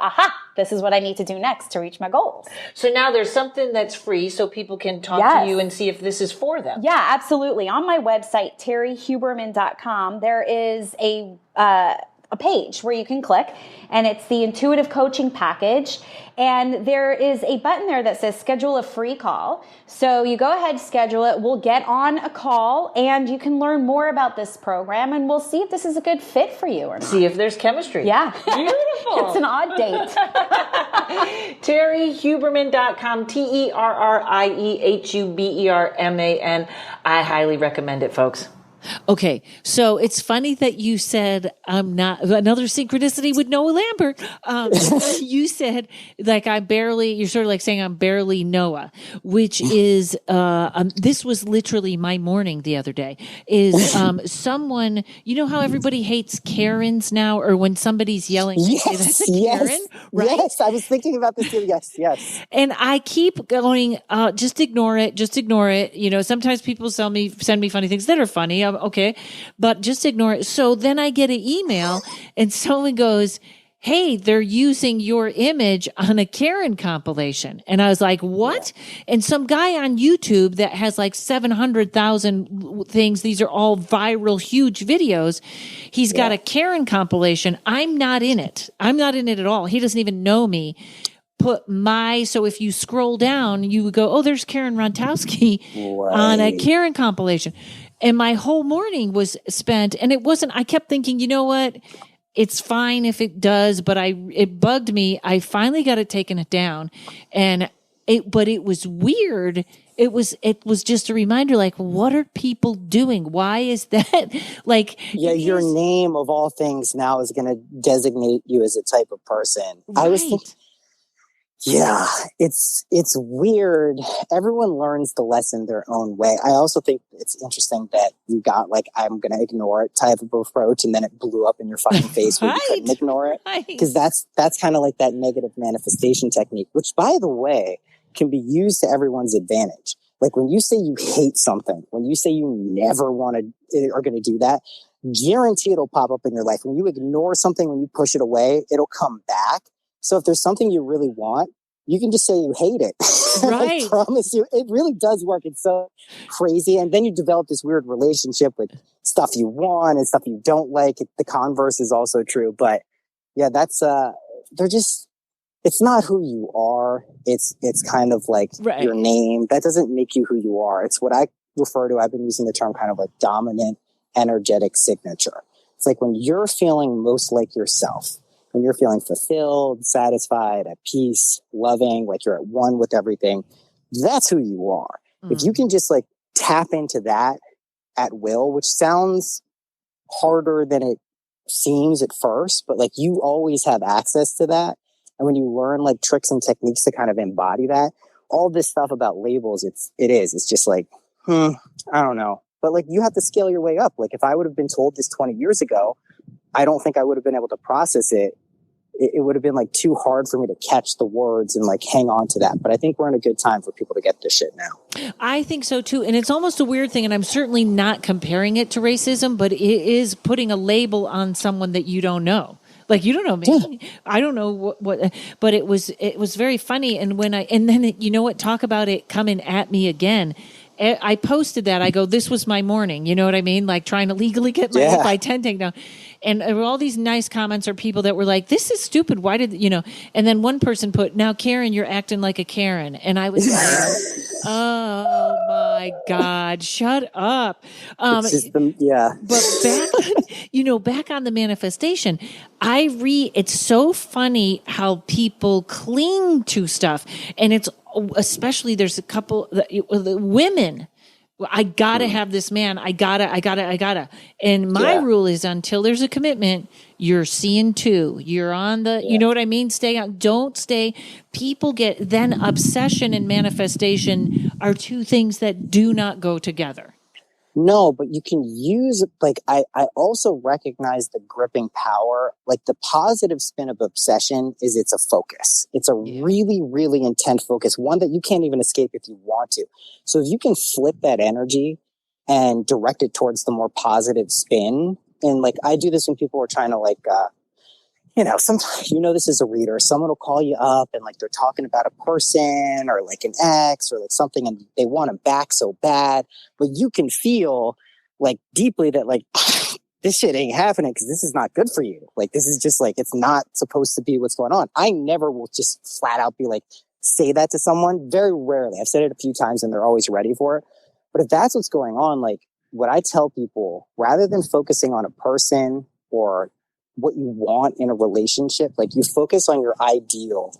this is what I need to do next to reach my goals. So now there's something that's free so people can talk to you and see if this is for them. Yeah, absolutely. On my website, terryhuberman.com, there is a page where you can click, and it's the intuitive coaching package. And there is a button there that says schedule a free call. So you go ahead, schedule it. We'll get on a call and you can learn more about this program, and we'll see if this is a good fit for you or not. See if there's chemistry. Yeah. Beautiful. It's an odd date. TerryHuberman.com, TerryHuberman. I highly recommend it, folks. Okay, so it's funny that you said I'm not another synchronicity with Noah Lampert. You said like you're sort of like saying I'm barely Noah, which is this was literally my morning the other day. Is someone, you know how everybody hates Karens now, or when somebody's yelling, that's a Karen, right? Yes, I was thinking about this too. Yes. And I keep going, just ignore it. Sometimes people send me funny things that are funny. Okay, but just ignore it. So then I get an email and someone goes, hey, they're using your image on a Karen compilation. And I was like, what? Yeah. And some guy on YouTube that has like 700,000 things. These are all viral, huge videos. He's got a Karen compilation. I'm not in it. I'm not in it at all. He doesn't even know me. So if you scroll down, you would go, oh, there's Karenrontowski on a Karen compilation. And my whole morning was spent, and it wasn't, I kept thinking, you know what? It's fine if it does, but it bugged me. I finally got it taken down, but it was weird. It was just a reminder, like, what are people doing? Why is that? Like, yeah, your name of all things now is going to designate you as a type of person. Right. I was thinking, yeah, it's weird. Everyone learns the lesson their own way. I also think it's interesting that you got like, I'm going to ignore it type of approach, and then it blew up in your fucking face where you couldn't ignore it. Because that's kind of like that negative manifestation technique, which, by the way, can be used to everyone's advantage. Like when you say you hate something, when you say you never are going to do that, guarantee it'll pop up in your life. When you ignore something, when you push it away, it'll come back. So if there's something you really want, you can just say you hate it. Right. I promise you, it really does work. It's so crazy. And then you develop this weird relationship with stuff you want and stuff you don't like. The converse is also true. But yeah, they're just, it's not who you are. It's kind of like your name. That doesn't make you who you are. It's what I refer to. I've been using the term kind of like dominant energetic signature. It's like when you're feeling most like yourself, when you're feeling fulfilled, satisfied, at peace, loving, like you're at one with everything, that's who you are. If you can just like tap into that at will, which sounds harder than it seems at first, but like you always have access to that. And when you learn like tricks and techniques to kind of embody that, all this stuff about labels, it's just like, I don't know. But like you have to scale your way up. Like if I would have been told this 20 years ago, I don't think I would have been able to process it. It would have been like too hard for me to catch the words and like hang on to that. But I think we're in a good time for people to get this shit now. I think so too. And it's almost a weird thing. And I'm certainly not comparing it to racism, but it is putting a label on someone that you don't know. Like, you don't know me. Yeah. I don't know what, but it was very funny. And then you know what, talk about it coming at me again. I posted that. I go, this was my morning. You know what I mean? Like trying to legally get my 8 by 10 takedown. And there were all these nice comments or people that were like, this is stupid. Why did, and then one person put, now Karen, you're acting like a Karen. And I was like, oh my God, shut up. But back on the manifestation, it's so funny how people cling to stuff. And it's especially, there's a couple women. I gotta have this man. I gotta. And my rule is until there's a commitment, you're seeing two. You're on the, you know what I mean? Stay on, don't stay. People then obsession and manifestation are two things that do not go together. No, but you can use, like, I also recognize the gripping power. Like the positive spin of obsession is it's a focus. It's a really, really intense focus, one that you can't even escape if you want to. So if you can flip that energy and direct it towards the more positive spin, and like I do this when people are trying to like, sometimes, this is a reader, someone will call you up and like they're talking about a person or like an ex or like something and they want them back so bad, but you can feel like deeply that like this shit ain't happening because this is not good for you. Like this is just like, it's not supposed to be what's going on. I never will just flat out be like, say that to someone. Very rarely. I've said it a few times and they're always ready for it. But if that's what's going on, like what I tell people, rather than focusing on a person or what you want in a relationship, like you focus on your ideal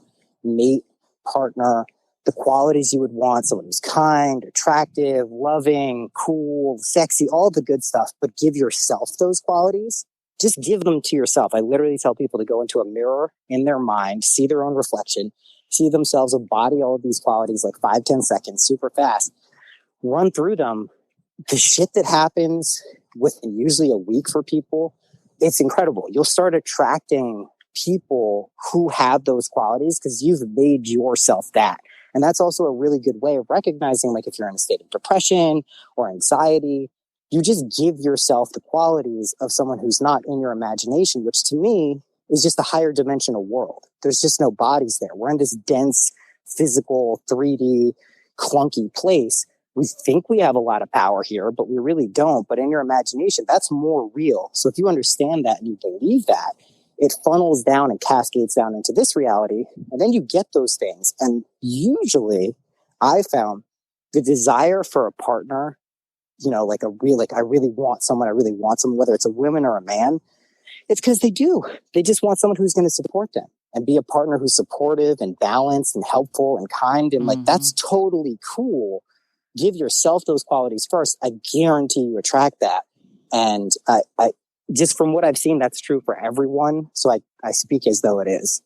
mate, partner, the qualities you would want, someone who's kind, attractive, loving, cool, sexy, all the good stuff, but give yourself those qualities. Just give them to yourself. I literally tell people to go into a mirror in their mind, see their own reflection, see themselves embody all of these qualities like 5-10 seconds, super fast, run through them. The shit that happens within usually a week for people, it's incredible. You'll start attracting people who have those qualities because you've made yourself that. And that's also a really good way of recognizing, like if you're in a state of depression or anxiety, you just give yourself the qualities of someone who's not in your imagination, which to me is just a higher dimensional world. There's just no bodies there. We're in this dense, physical, 3D, clunky place. We think we have a lot of power here, but we really don't. But in your imagination, that's more real. So if you understand that and you believe that, it funnels down and cascades down into this reality. And then you get those things. And usually I found the desire for a partner like I really want someone, whether it's a woman or a man, it's because they just want someone who's going to support them and be a partner who's supportive and balanced and helpful and kind. And like, that's totally cool. Give yourself those qualities first. I guarantee you attract that. And I just from what I've seen, that's true for everyone. So I speak as though it is.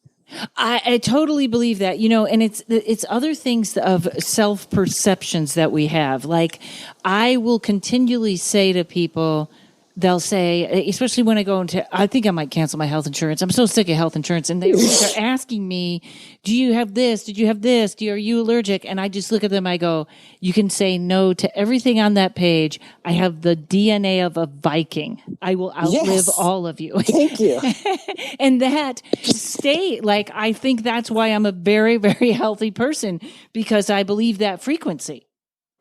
I totally believe that, and it's other things of self-perceptions that we have. Like, I will continually say to people, they'll say, especially when I go into, I think I might cancel my health insurance. I'm so sick of health insurance. And they're asking me, do you have this? Did you have this? Are you allergic? And I just look at them. I go, you can say no to everything on that page. I have the DNA of a Viking. I will outlive all of you. Thank you. And that I think that's why I'm a very, very healthy person, because I believe that frequency.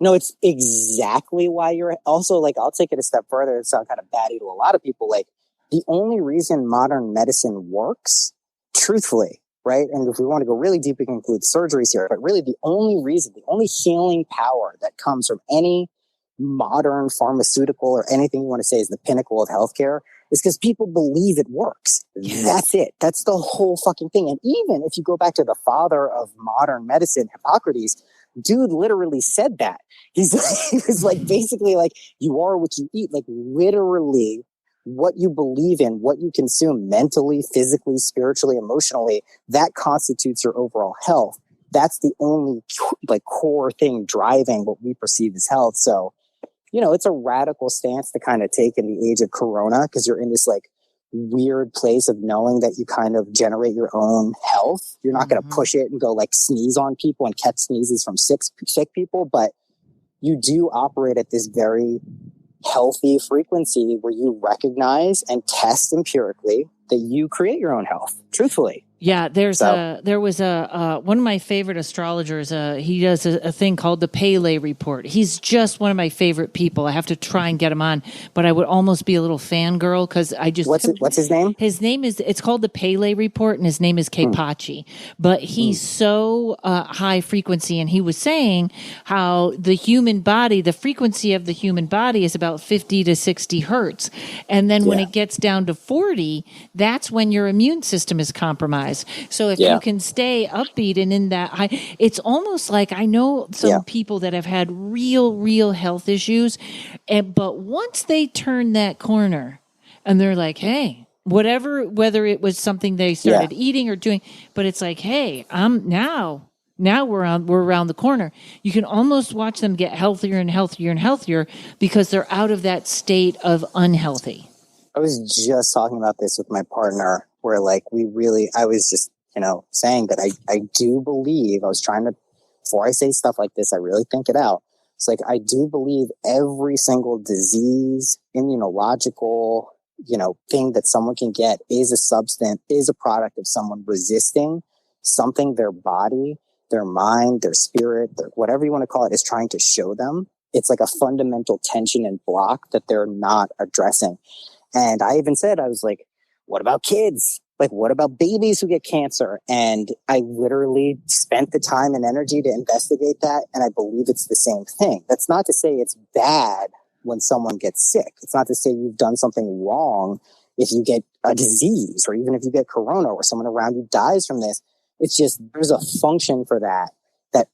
No, it's exactly why you're also like, I'll take it a step further and sound kind of batty to a lot of people. Like, the only reason modern medicine works, truthfully, right? And if we want to go really deep, we can include surgeries here, but really the only reason, the only healing power that comes from any modern pharmaceutical or anything you want to say is the pinnacle of healthcare is because people believe it works. Yes. That's it. That's the whole fucking thing. And even if you go back to the father of modern medicine, Hippocrates, dude literally said that. He was like, basically like, you are what you eat. Like, literally what you believe in, what you consume mentally, physically, spiritually, emotionally, that constitutes your overall health. That's the only like core thing driving what we perceive as health. So, it's a radical stance to kind of take in the age of Corona, because you're in this like weird place of knowing that you kind of generate your own health. You're not going to push it and go like sneeze on people and catch sneezes from sick people, but you do operate at this very healthy frequency where you recognize and test empirically that you create your own health, truthfully. Yeah, there was one of my favorite astrologers. He does a thing called the Pele Report. He's just one of my favorite people. I have to try and get him on, but I would almost be a little fangirl because I just. What's his name? His name it's called the Pele Report, and his name is Kepachi. But he's so high frequency, and he was saying how the human body, the frequency of the human body is about 50 to 60 hertz, and then when it gets down to 40, that's when your immune system is compromised. So if you can stay upbeat and in that high, it's almost like I know some people that have had real health issues, but once they turn that corner and they're like, hey, whether it was something they started eating or doing, but it's like, hey, now we're around the corner. You can almost watch them get healthier and healthier and healthier because they're out of that state of unhealthy. I was just talking about this with my partner, where like I was just, saying that I do believe, before I say stuff like this, I really think it out. It's like, I do believe every single disease, immunological, thing that someone can get is a product of someone resisting something their body, their mind, their spirit, whatever you want to call it, is trying to show them. It's like a fundamental tension and block that they're not addressing. And I even said, I was like, what about kids? Like, what about babies who get cancer? And I literally spent the time and energy to investigate that. And I believe it's the same thing. That's not to say it's bad when someone gets sick. It's not to say you've done something wrong if you get a disease, or even if you get corona or someone around you dies from this. It's just, there's a function for that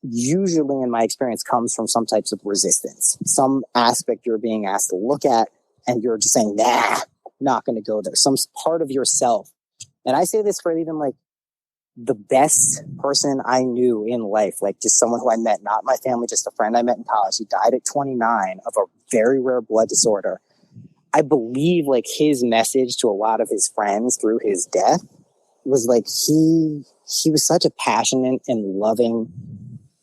usually in my experience comes from some types of resistance, some aspect you're being asked to look at. And you're just saying, nah, not going to go there. Some part of yourself. And I say this for even like the best person I knew in life, like just someone who I met, not my family, just a friend I met in college. He died at 29 of a very rare blood disorder. I believe like his message to a lot of his friends through his death was like, he was such a passionate and loving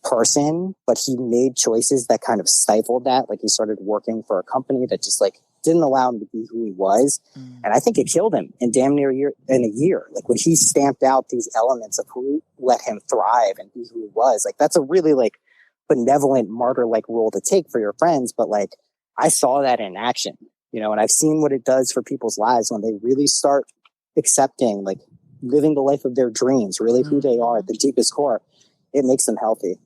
person, but he made choices that kind of stifled that. Like, he started working for a company that just like didn't allow him to be who he was. And I think it killed him in damn near a year. Like, when he stamped out these elements of who let him thrive and be who he was, like, that's a really like benevolent martyr like role to take for your friends. But like, I saw that in action, and I've seen what it does for people's lives when they really start accepting, like, living the life of their dreams, really who they are at the deepest core. It makes them healthy.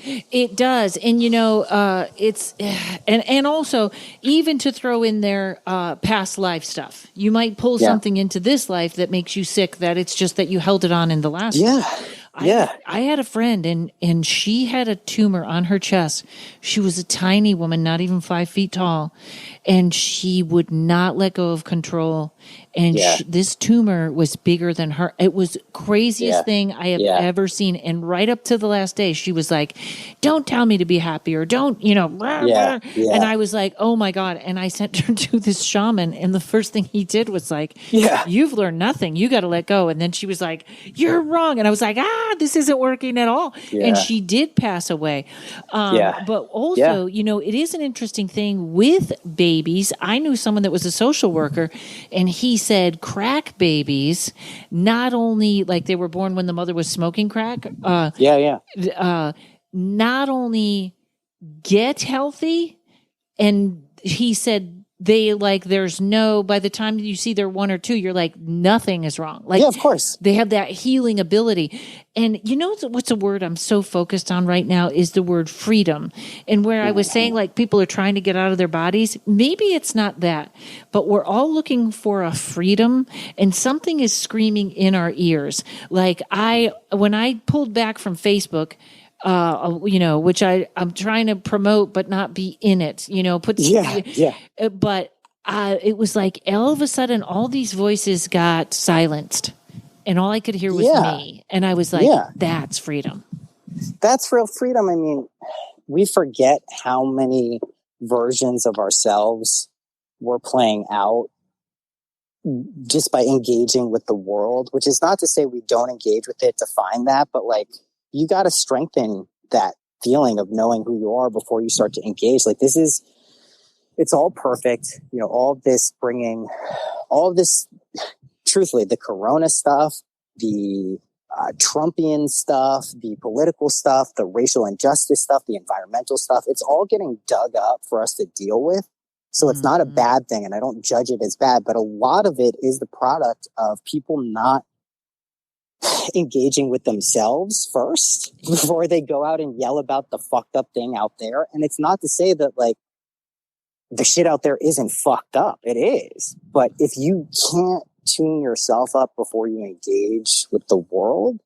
It does. And, it's, and also even to throw in their past life stuff, you might pull something into this life that makes you sick, that it's just that you held it on in the last life. I had a friend and she had a tumor on her chest. She was a tiny woman, not even 5 feet tall, and she would not let go of control. And this tumor was bigger than her. It was craziest thing I have ever seen. And right up to the last day, she was like, "Don't tell me to be happy, or don't, blah, blah." And I was like, "Oh my God." And I sent her to this shaman. And the first thing he did was like, "You've learned nothing. You got to let go." And then she was like, "You're wrong." And I was like, this isn't working at all. And she did pass away. But also, it is an interesting thing with babies. I knew someone that was a social worker, and he said crack babies, not only like they were born when the mother was smoking crack, not only get healthy, and he said they there's no, by the time you see they're 1 or 2, you're like, nothing is wrong. Of course. They have that healing ability. And what's a word I'm so focused on right now is the word freedom. And where I was saying people are trying to get out of their bodies, maybe it's not that, but we're all looking for a freedom, and something is screaming in our ears. When I pulled back from Facebook, which I'm trying to promote, but not be in it, but it was like all of a sudden all these voices got silenced and all I could hear was me. And I was like, that's freedom. That's real freedom. I mean, we forget how many versions of ourselves we're playing out just by engaging with the world, which is not to say we don't engage with it to find that, but you got to strengthen that feeling of knowing who you are before you start to engage. It's all perfect. All of this, truthfully, the Corona stuff, the Trumpian stuff, the political stuff, the racial injustice stuff, the environmental stuff, it's all getting dug up for us to deal with. So it's not a bad thing, and I don't judge it as bad, but a lot of it is the product of people not engaging with themselves first before they go out and yell about the fucked up thing out there. And it's not to say that the shit out there isn't fucked up. It is. But if you can't tune yourself up before you engage with the world,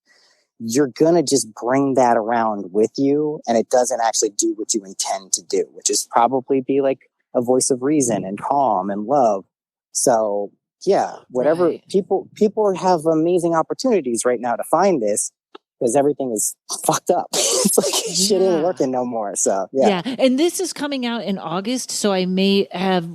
you're going to just bring that around with you, and it doesn't actually do what you intend to do, which is probably be a voice of reason and calm and love. So whatever people have amazing opportunities right now to find this, because everything is fucked up. It's shit ain't working no more. So and this is coming out in August, so I may have,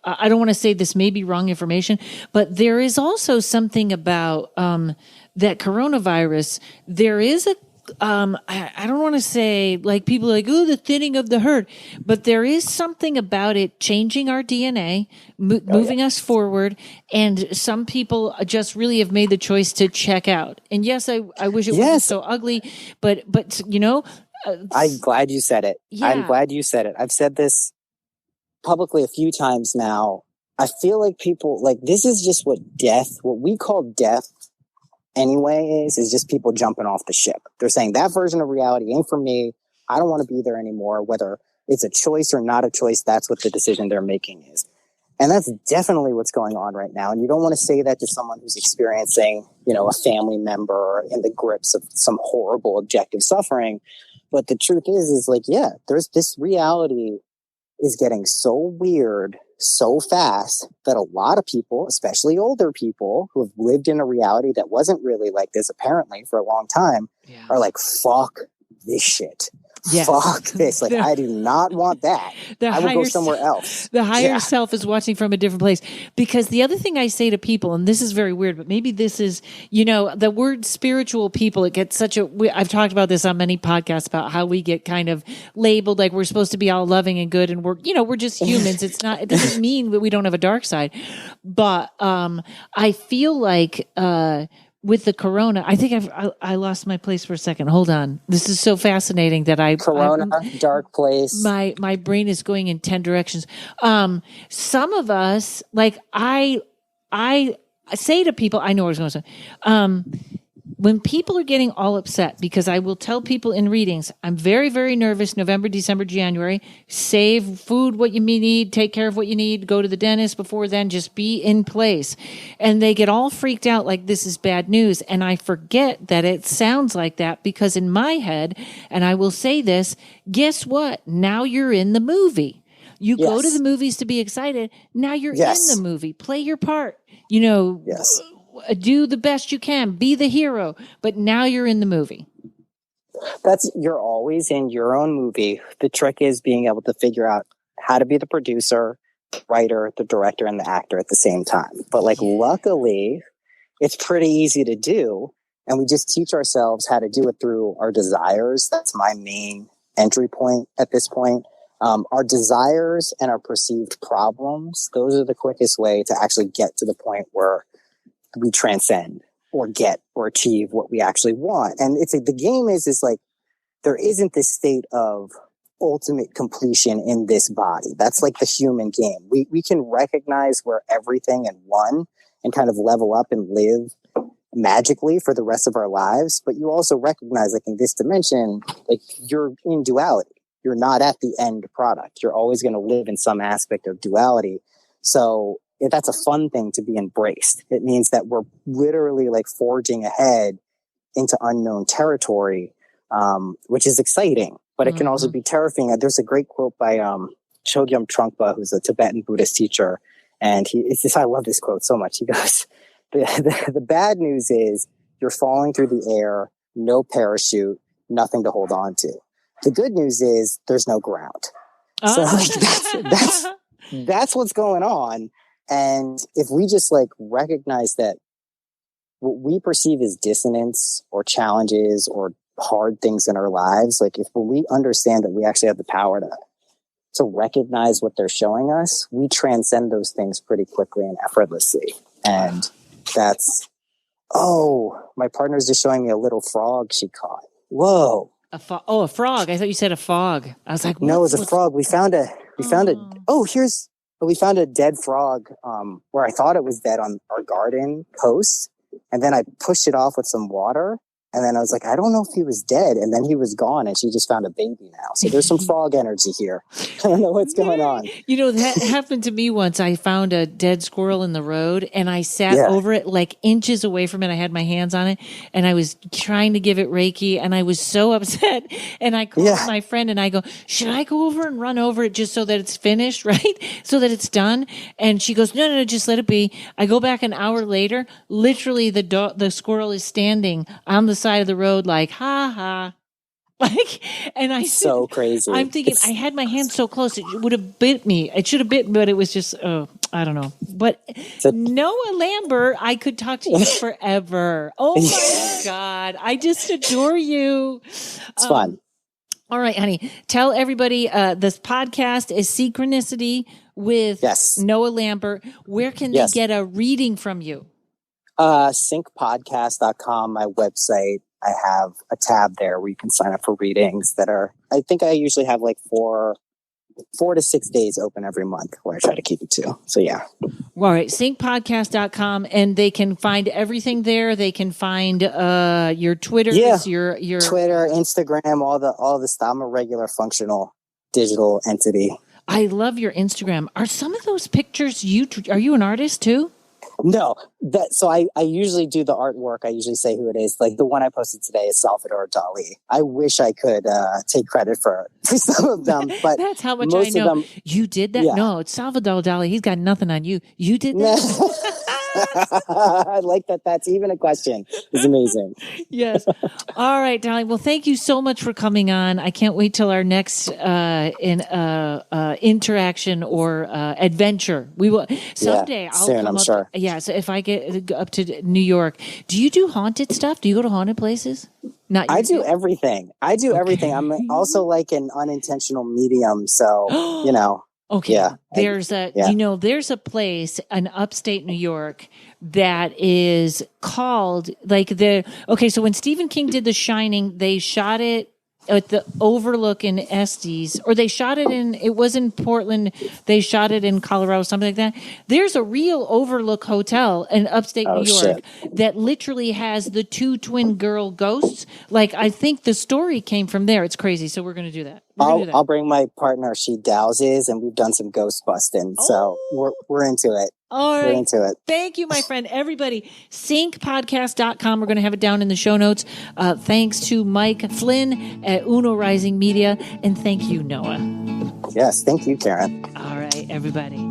I don't want to say this may be wrong information, but there is also something about that coronavirus. There is a I don't want to say people are the thinning of the herd, but there is something about it changing our DNA, moving us forward. And some people just really have made the choice to check out. And yes, I wish it wasn't so ugly, but I'm glad you said it. I'm glad you said it. I've said this publicly a few times now. I feel like people this is just what we call death anyway is just people jumping off the ship. They're saying that version of reality ain't for me. I don't want to be there anymore. Whether it's a choice or not a choice, that's what the decision they're making is. And that's definitely what's going on right now. And you don't want to say that to someone who's experiencing, a family member in the grips of some horrible objective suffering. But the truth is there's this reality is getting so weird so fast that a lot of people, especially older people who have lived in a reality that wasn't really like this apparently for a long time, are like, fuck this shit. Yes. Fuck this. I do not want that. I will go somewhere else. The higher self is watching from a different place. Because the other thing I say to people, and this is very weird, but maybe this is, the word spiritual people, it gets I've talked about this on many podcasts about how we get kind of labeled like we're supposed to be all loving and good, and we're just humans. It doesn't mean that we don't have a dark side. But I feel like with the corona, I think I lost my place for a second. Hold on. This is so fascinating that dark place. My brain is going in 10 directions. Some of us, I say to people, I know what I was going to say. when people are getting all upset, because I will tell people in readings, I'm very, very nervous November, December, January. Save food what you need, take care of what you need, go to the dentist before then, just be in place. And they get all freaked out like this is bad news. And I forget that it sounds like that because in my head, and I will say this, guess what? Now you're in the movie. You go to the movies to be excited. Now you're in the movie. Play your part. Do the best you can. Be the hero. But now you're in the movie. You're always in your own movie. The trick is being able to figure out how to be the producer, writer, the director, and the actor at the same time. But luckily, it's pretty easy to do. And we just teach ourselves how to do it through our desires. That's my main entry point at this point. Our desires and our perceived problems, those are the quickest way to actually get to the point where we transcend or get or achieve what we actually want. And it's the game is like, there isn't this state of ultimate completion in this body. That's like the human game. We can recognize we're everything and one and kind of level up and live magically for the rest of our lives. But you also recognize like in this dimension, like you're in duality. You're not at the end product. You're always going to live in some aspect of duality. So that's a fun thing to be embraced. It means that we're literally like forging ahead into unknown territory, which is exciting, but it can also be terrifying. There's a great quote by Chogyam Trungpa, who's a Tibetan Buddhist teacher. And I love this quote so much. He goes, the bad news is you're falling through the air, no parachute, nothing to hold on to. The good news is there's no ground. So that's what's going on. And if we just like recognize that what we perceive as dissonance or challenges or hard things in our lives, like if we understand that we actually have the power to recognize what they're showing us, we transcend those things pretty quickly and effortlessly. And that's, my partner's just showing me a little frog she caught. Whoa. A frog. I thought you said a fog. I was like, no, it was a frog. We found a dead frog, where I thought it was dead on our garden post. And then I pushed it off with some water. And then I was like, I don't know if he was dead. And then he was gone and she just found a baby now. So there's some frog energy here. I don't know what's going on. That happened to me once. I found a dead squirrel in the road and I sat over it like inches away from it. I had my hands on it and I was trying to give it Reiki and I was so upset. And I called my friend and I go, should I go over and run over it just so that it's finished, right? So that it's done. And she goes, no, just let it be. I go back an hour later, literally the squirrel is standing on the side of the road like ha ha, and so crazy. I'm thinking I had my hand so close it would have bit me. It should have bit, but it was just I don't know. But Noah Lampert, I could talk to you forever. Oh my God, I just adore you. It's fun. All right, honey, tell everybody this podcast is Synchronicity with Noah Lampert. Where can they get a reading from you? syncpodcast.com, my website. I have a tab there where you can sign up for readings I think I usually have like 4 to 6 days open every month where I try to keep it to. So yeah. All right. syncpodcast.com and they can find everything there. They can find your Twitter, your Twitter, Instagram, all the stuff. I'm a regular functional digital entity. I love your Instagram. Are some of those pictures are you an artist too? No, so I usually do the artwork. I usually say who it is. Like the one I posted today is Salvador Dali. I wish I could take credit for some of them, but that's how much I know. You did that? Yeah. No, it's Salvador Dali. He's got nothing on you. You did that? I like that. That's even a question. It's amazing. Yes. All right, darling. Well, thank you so much for coming on. I can't wait till our next interaction or adventure. We will someday. I'll soon, come I'm up. Sure. Yeah. So if I get up to New York, do you do haunted stuff? Do you go to haunted places? I do everything. I'm also like an unintentional medium. So, Okay. Yeah. There's a place in upstate New York that is called so when Stephen King did The Shining, they shot it at the Overlook in Estes, or they shot it in, it was in Portland, they shot it in Colorado, something like that. There's a real Overlook hotel in upstate New York that literally has the 2 twin girl ghosts. Like, I think the story came from there. It's crazy. So we're going to do that. I'll bring my partner. She douses, and we've done some ghost busting. So we're into it. All right. We're into it. Thank you, my friend. Everybody, syncpodcast.com. We're going to have it down in the show notes. Thanks to Mike Flynn at Uno Rising Media. And thank you, Noah. Yes. Thank you, Karen. All right, everybody.